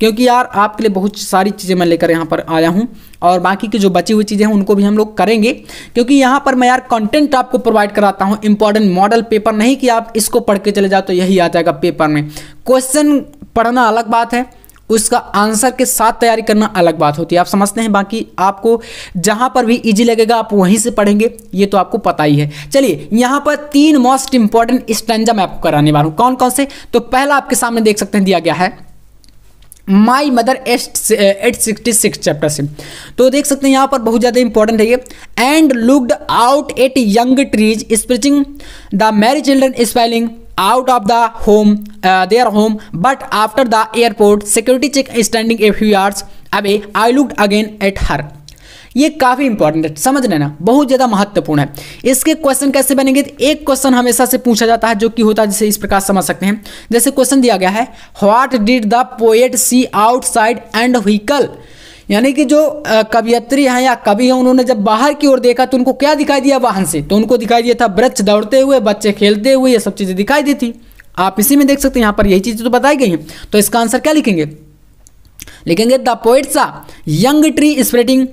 क्योंकि यार आपके लिए बहुत सारी चीज़ें मैं लेकर यहाँ पर आया हूँ, और बाकी की जो बची हुई चीज़ें हैं उनको भी हम लोग करेंगे, क्योंकि यहाँ पर मैं यार कंटेंट आपको प्रोवाइड कराता हूँ, इंपॉर्टेंट मॉडल पेपर, नहीं कि आप इसको पढ़ के चले जाओ तो यही आ जाएगा पेपर में। क्वेश्चन पढ़ना अलग बात है, उसका आंसर के साथ तैयारी करना अलग बात होती है, आप समझते हैं। बाकी आपको जहां पर भी इजी लगेगा आप वहीं से पढ़ेंगे, ये तो आपको पता ही है। चलिए यहाँ पर 3 मोस्ट इंपॉर्टेंट स्टैंजा मैं आपको कराने वाला हूँ। कौन कौन से? तो पहला आपके सामने देख सकते हैं दिया गया है माई मदर 866 चैप्टर से। तो देख सकते हैं यहाँ पर बहुत ज़्यादा इंपॉर्टेंट है ये। And looked out at young trees sprinting the merry children spilling out of the home their home, but after the airport security check standing a few yards away I looked again at her। ये काफ़ी important है, समझ लेना, बहुत ज़्यादा महत्वपूर्ण है। इसके क्वेश्चन कैसे बनेंगे? एक क्वेश्चन हमेशा से पूछा जाता है जो कि होता है, जैसे इस प्रकार समझ सकते हैं। जैसे क्वेश्चन दिया गया है what did the poet see outside and vehicle, यानी कि जो कवियत्री हैं या कवि हैं उन्होंने जब बाहर की ओर देखा तो उनको क्या दिखाई दिया वाहन से? तो उनको दिखाई दिया था वृक्ष दौड़ते हुए, बच्चे खेलते हुए, ये सब चीज़ें दिखाई दी थी। आप इसी में देख सकते हैं, यहाँ पर यही चीज़ें तो बताई गई हैं। तो इसका आंसर क्या लिखेंगे? लिखेंगे द पोएट सा young tree spreading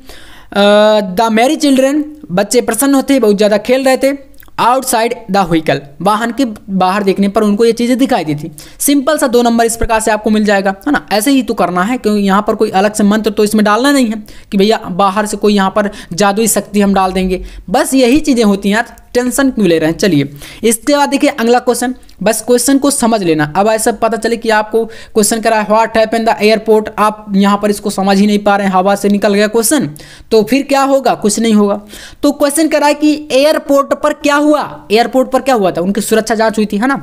the merry children, बच्चे प्रसन्न होते, बहुत ज़्यादा खेल रहे थे। आउटसाइड द व्हीकल, वाहन के बाहर देखने पर उनको ये चीज़ें दिखाई दी थी। सिंपल सा 2 नंबर इस प्रकार से आपको मिल जाएगा, है ना। ऐसे ही तो करना है, क्योंकि यहाँ पर कोई अलग से मंत्र तो इसमें डालना नहीं है कि भैया बाहर से कोई यहाँ पर जादुई शक्ति हम डाल देंगे। बस यही चीज़ें होती हैं यार, टेंशन क्यों ले रहे हैं। चलिए इसके बाद देखिए अगला क्वेश्चन, बस क्वेश्चन को समझ लेना। अब ऐसा पता चले कि आपको क्वेश्चन करा है व्हाट हैपेंड द एयरपोर्ट, आप यहाँ पर इसको समझ ही नहीं पा रहे हैं, हवा से निकल गया क्वेश्चन, तो फिर क्या होगा? कुछ नहीं होगा। तो क्वेश्चन करा है कि एयरपोर्ट पर क्या हुआ, एयरपोर्ट पर क्या हुआ था? उनकी सुरक्षा जांच हुई थी, है ना।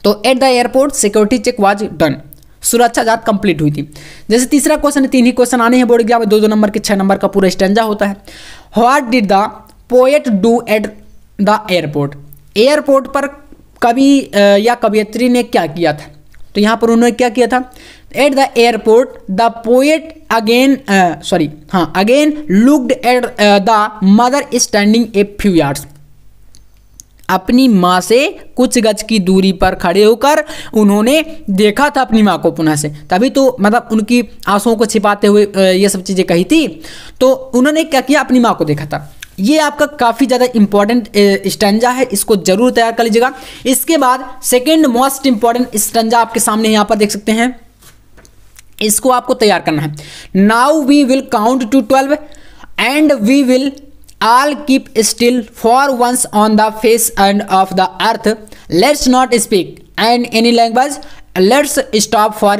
तो at the airport security check was done. सुरक्षा जात कंप्लीट हुई थी। जैसे तीसरा क्वेश्चन, 3 ही क्वेश्चन आने हैं बोर्ड एग्जाम में, 2-2 नंबर के, 6 नंबर का पूरा स्टैंजा होता है। What did the poet do at the airport? Airport पर कवि या कवियत्री ने क्या किया था? तो यहाँ पर उन्होंने क्या किया था? Eight the airport the poet again looked at the mother standing a few yards. अपनी माँ से कुछ गज की दूरी पर खड़े होकर उन्होंने देखा था अपनी माँ को पुनः से, तभी तो मतलब उनकी आंसुओं को छिपाते हुए ये सब चीज़ें कही थी। तो उन्होंने क्या किया? अपनी माँ को देखा था। ये आपका काफ़ी ज़्यादा इंपॉर्टेंट स्टैंजा है, इसको जरूर तैयार कर लीजिएगा। इसके बाद सेकेंड मोस्ट इंपॉर्टेंट स्टैंजा आपके सामने यहाँ पर देख सकते हैं, इसको आपको तैयार करना है। Now we will count to 12 and we will all keep still for once on the face and of the earth. Let's not speak in any language. Let's stop for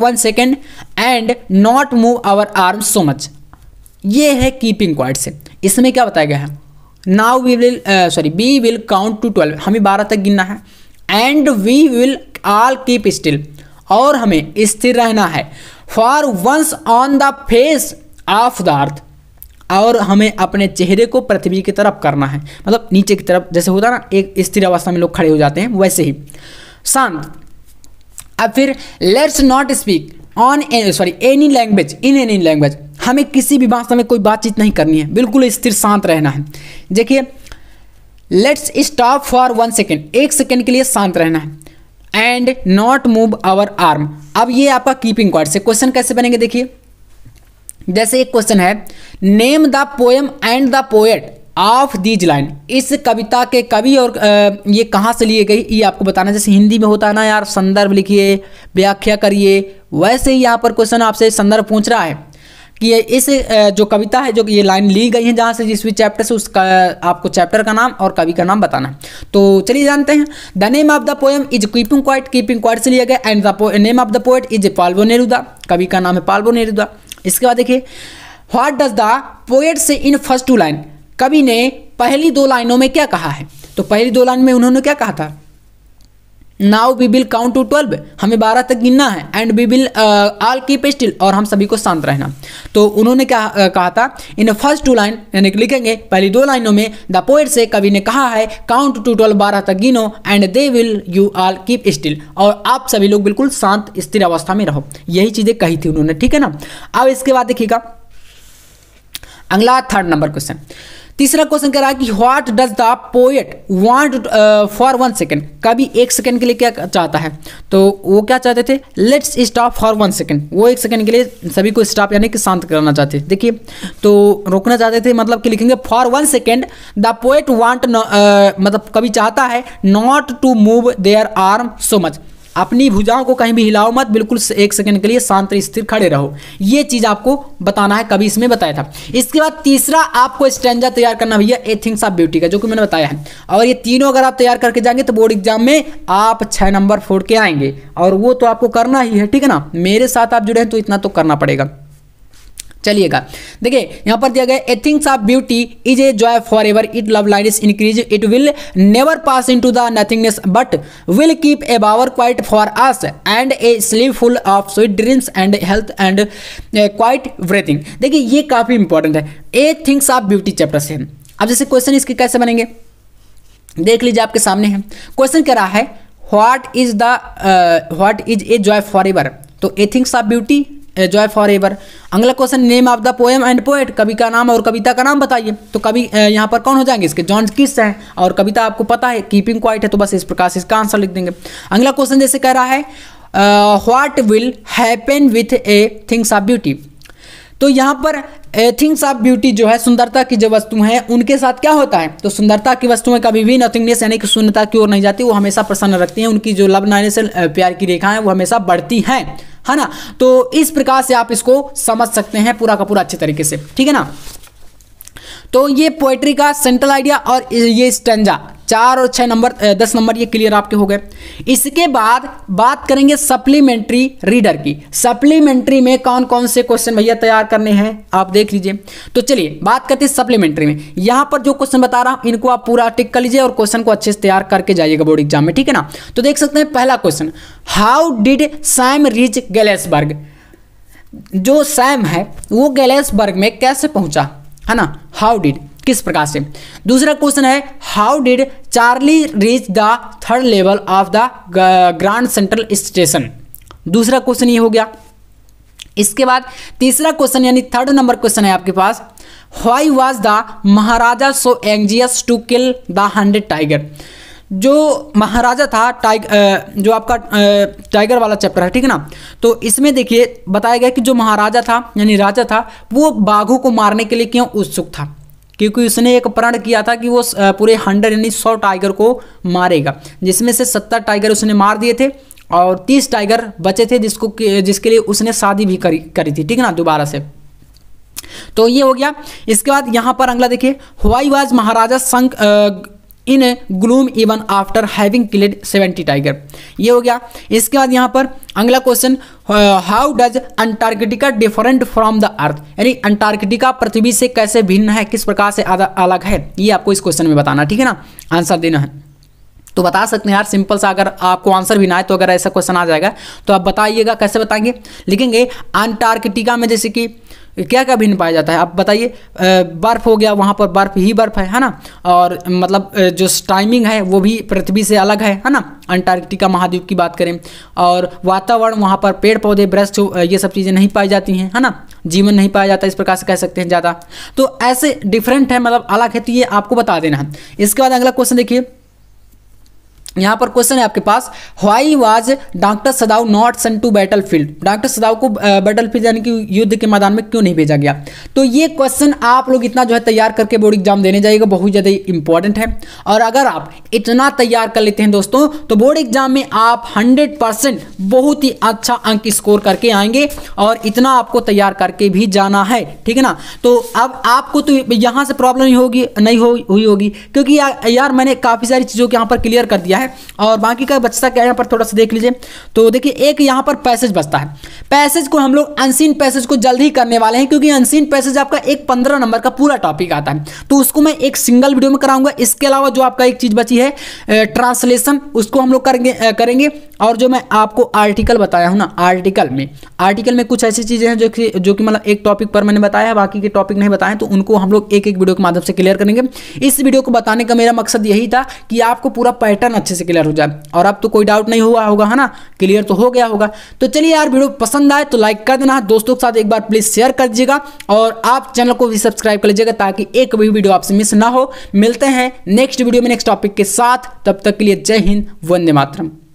1 second and not move our arms so much. ये है keeping quiet से। इसमें क्या बताया गया है? Now we will count to 12, हमें 12 तक गिनना है। And we will all keep still, और हमें स्थिर रहना है। For once on the face of the earth, और हमें अपने चेहरे को पृथ्वी की तरफ करना है, मतलब नीचे की तरफ, जैसे होता है ना एक स्थिर अवस्था में लोग खड़े हो जाते हैं, वैसे ही शांत। अब फिर let's not speak any language in any language, हमें किसी भी भाषा में कोई बातचीत नहीं करनी है, बिल्कुल स्थिर शांत रहना है। देखिए let's stop for 1 second, 1 second के लिए शांत रहना है। And not move our arm, अब ये आपका कीपिंग क्वाइट से क्वेश्चन कैसे बनेंगे? देखिए जैसे एक क्वेश्चन है, name the poem and the poet of these line, इस कविता के कवि और ये कहाँ से लिए गई ये आपको बताना। जैसे हिंदी में होता है ना यार, संदर्भ लिखिए, व्याख्या करिए, वैसे ही यहाँ पर क्वेश्चन आपसे संदर्भ पूछ रहा है कि इस जो कविता है, जो ये लाइन ली गई है जहाँ से, जिस भी चैप्टर से, उसका आपको चैप्टर का नाम और कवि का नाम बताना है। तो चलिए जानते हैं। The name of the poem is keeping quiet से लिया गया। And the name of the poet is Pablo Neruda, कवि का नाम है पाल्बो नेरुदा। इसके बाद देखिए, व्हाट डज द पोएट से इन फर्स्ट 2 लाइन, कवि ने पहली 2 लाइनों में क्या कहा है? तो पहली 2 लाइन में उन्होंने क्या कहा था? Now we will count to 12, हमें 12 तक गिनना है। And we will all keep still, और हम सभी को शांत रहना। तो उन्होंने क्या कहा था? इन फर्स्ट 2 लाइन, यानी कि लिखेंगे पहली 2 लाइनों में, द पोएट से कवि ने कहा है काउंट टू 12, 12 तक गिनो। And they will you all keep still, और आप सभी लोग बिल्कुल शांत स्थिर अवस्था में रहो। यही चीजें कही थी उन्होंने, ठीक है ना। अब इसके बाद देखिएगा अगला 3rd नंबर क्वेश्चन। तीसरा क्वेश्चन कह रहा है कि what does the poet want for 1 second, कवि 1 सेकेंड के लिए क्या चाहता है? तो वो क्या चाहते थे? लेट्स स्टॉप फॉर 1 सेकेंड, वो 1 सेकेंड के लिए सभी को स्टॉप यानी कि शांत करना चाहते थे। देखिए तो रोकना चाहते थे, मतलब कि लिखेंगे for 1 second the poet want, मतलब कवि चाहता है not to move their arm so much, अपनी भुजाओं को कहीं भी हिलाओ मत, बिल्कुल 1 सेकंड के लिए शांत स्थिर खड़े रहो। ये चीज आपको बताना है, कभी इसमें बताया था। इसके बाद तीसरा आपको स्टैंजा तैयार करना भैया ए थिंग्स ऑफ ब्यूटी का, जो कि मैंने बताया है। और ये तीनों अगर आप तैयार करके जाएंगे तो बोर्ड एग्जाम में आप 6 नंबर फोड़ के आएंगे, और वो तो आपको करना ही है, ठीक है ना। मेरे साथ आप जुड़े हैं तो इतना तो करना पड़ेगा। चलिएगा देखिए यहाँ पर दिया गया, a things of beauty is a joy for ever, it love light is increase, it will never pass into the nothingness but will keep a bower quiet for us and a sleep full of sweet dreams and health and quiet breathing. देखिए ये काफी important है, a things of beauty chapter से। अब जैसे question इसके कैसे बनेंगे देख लीजिए, आपके सामने है क्वेश्चन कह रहा है what is a joy for ever, तो a things of beauty joy for ever. अगला question, name of the poem and poet, कवि का नाम और कविता का नाम बताइए। तो कवि यहाँ पर कौन हो जाएंगे इसके? जॉन कीट्स हैं, और कविता आपको पता है कीपिंग क्वाइट है, तो बस इस प्रकार से इसका आंसर लिख देंगे। अगला क्वेश्चन जैसे कह रहा है what will happen with A things of beauty, तो यहाँ पर थिंग्स ऑफ ब्यूटी जो है, सुंदरता की जो वस्तु हैं उनके साथ क्या होता है? तो सुंदरता की वस्तुएं कभी भी नथिंगनेस यानी कि शून्यता की ओर नहीं जाती, वो हमेशा प्रसन्न रखती हैं, उनकी जो लव लाइनेस प्यार की रेखा है वो हमेशा बढ़ती हैं, है ना। तो इस प्रकार से आप इसको समझ सकते हैं पूरा का पूरा अच्छे तरीके से, ठीक है ना। तो ये पोएट्री का सेंट्रल आइडिया और ये स्टैंजा 4 और 6 नंबर 10 नंबर ये क्लियर आपके हो गए। इसके बाद बात करेंगे सप्लीमेंट्री रीडर की। सप्लीमेंट्री में कौन कौन से क्वेश्चन भैया तैयार करने हैं आप देख लीजिए। तो चलिए बात करते हैं सप्लीमेंट्री में। यहां पर जो क्वेश्चन बता रहा हूं इनको आप पूरा टिक कर लीजिए और क्वेश्चन को अच्छे से तैयार करके जाइएगा बोर्ड एग्जाम में, ठीक है ना। तो देख सकते हैं पहला question, how did Sam reach Galesburg. जो सैम है वो गैलेसबर्ग में कैसे पहुंचा, है ना, हाउ डिड, किस प्रकार से। दूसरा क्वेश्चन है, how did Charlie reach the third level of the grand central station. दूसरा क्वेश्चन ये हो गया। इसके बाद तीसरा क्वेश्चन यानी थर्ड नंबर क्वेश्चन है आपके पास, why was the Maharaja so anxious to kill the 100 tiger. जो महाराजा था जो आपका टाइगर वाला चैप्टर है, ठीक है ना। तो इसमें देखिए बताया गया कि जो महाराजा था यानी राजा था वो बाघों को मारने के लिए क्यों उत्सुक था, क्योंकि उसने एक प्रण किया था कि वो पूरे 100 यानी 100 टाइगर को मारेगा, जिसमें से 70 टाइगर उसने मार दिए थे और 30 टाइगर बचे थे जिसके लिए उसने शादी भी करी थी, ठीक है ना, दोबारा से। तो ये हो गया। इसके बाद यहाँ पर अगला देखिए, why was Maharaja sunk in gloom even after having killed 70 tiger. ये हो गया। इसके बाद यहाँ पर अगला question, how does Antarctica different from the earth. यानी अंटार्कटिका पृथ्वी से कैसे भिन्न है, किस प्रकार से अलग है, ये आपको इस क्वेश्चन में बताना, ठीक है ना, आंसर देना है। तो बता सकते हैं यार सिंपल सा, अगर आपको आंसर भी ना आए तो अगर ऐसा क्वेश्चन आ जाएगा तो आप बताइएगा कैसे बताएंगे। लिखेंगे अंटार्कटिका में जैसे कि क्या क्या भिन्न पाया जाता है आप बताइए। बर्फ़ हो गया, वहाँ पर बर्फ़ ही बर्फ़ है ना, और मतलब जो टाइमिंग है वो भी पृथ्वी से अलग है ना, अंटार्कटिका महाद्वीप की बात करें। और वातावरण वहाँ पर पेड़ पौधे वृक्ष ये सब चीज़ें नहीं पाई जाती हैं, है ना, जीवन नहीं पाया जाता, इस प्रकार से कह सकते हैं ज़्यादा। तो ऐसे डिफरेंट है, मतलब अलग है, तो ये आपको बता देना है। इसके बाद अगला क्वेश्चन देखिए, यहाँ पर क्वेश्चन है आपके पास, why was doctor Sadao not sent to battle field. Doctor Sadao को बैटल फील्ड यानी कि युद्ध के मैदान में क्यों नहीं भेजा गया। तो ये क्वेश्चन आप लोग इतना जो है तैयार करके बोर्ड एग्जाम देने जाइएगा, बहुत ज़्यादा इंपॉर्टेंट है। और अगर आप इतना तैयार कर लेते हैं दोस्तों तो बोर्ड एग्जाम में आप 100% बहुत ही अच्छा अंक स्कोर करके आएंगे, और इतना आपको तैयार करके भी जाना है, ठीक है ना। तो अब आपको तो यहाँ से प्रॉब्लम नहीं हुई होगी, क्योंकि यार मैंने काफ़ी सारी चीज़ों को यहाँ पर क्लियर कर दिया है। और बाकी का बचता क्या है यहाँ पर थोड़ा सा देख लीजिए। तो देखिए एक यहाँ पर पैसेज बचता है, पैसेज को हम लोग अनसीन पैसेज को जल्द ही करने वाले हैं, क्योंकि अनसीन पैसेज आपका एक 15 नंबर का पूरा टॉपिक आता है, तो उसको मैं एक सिंगल वीडियो में कराऊंगा। इसके अलावा जो आपका एक चीज बची है ट्रांसलेशन, उसको हम लोग करेंगे। और जो मैं आपको आर्टिकल बताया हूँ ना, आर्टिकल में कुछ ऐसी चीजें हैं जो कि मतलब एक टॉपिक पर मैंने बताया है, बाकी के टॉपिक नहीं बताए, तो उनको हम लोग एक वीडियो के माध्यम से क्लियर करेंगे। इस वीडियो को बताने का मेरा मकसद यही था कि आपको पूरा पैटर्न अच्छे से क्लियर हो जाए, और अब तो कोई डाउट नहीं हुआ होगा, है ना, क्लियर तो हो गया होगा। तो चलिए यार, वीडियो पसंद आए तो लाइक कर देना, दोस्तों के साथ एक बार प्लीज शेयर कर दीजिएगा, और आप चैनल को भी सब्सक्राइब कर लीजिएगा ताकि एक भी वीडियो आपसे मिस ना हो। मिलते हैं नेक्स्ट वीडियो में नेक्स्ट टॉपिक के साथ, तब तक के लिए जय हिंद, वंदे मातरम।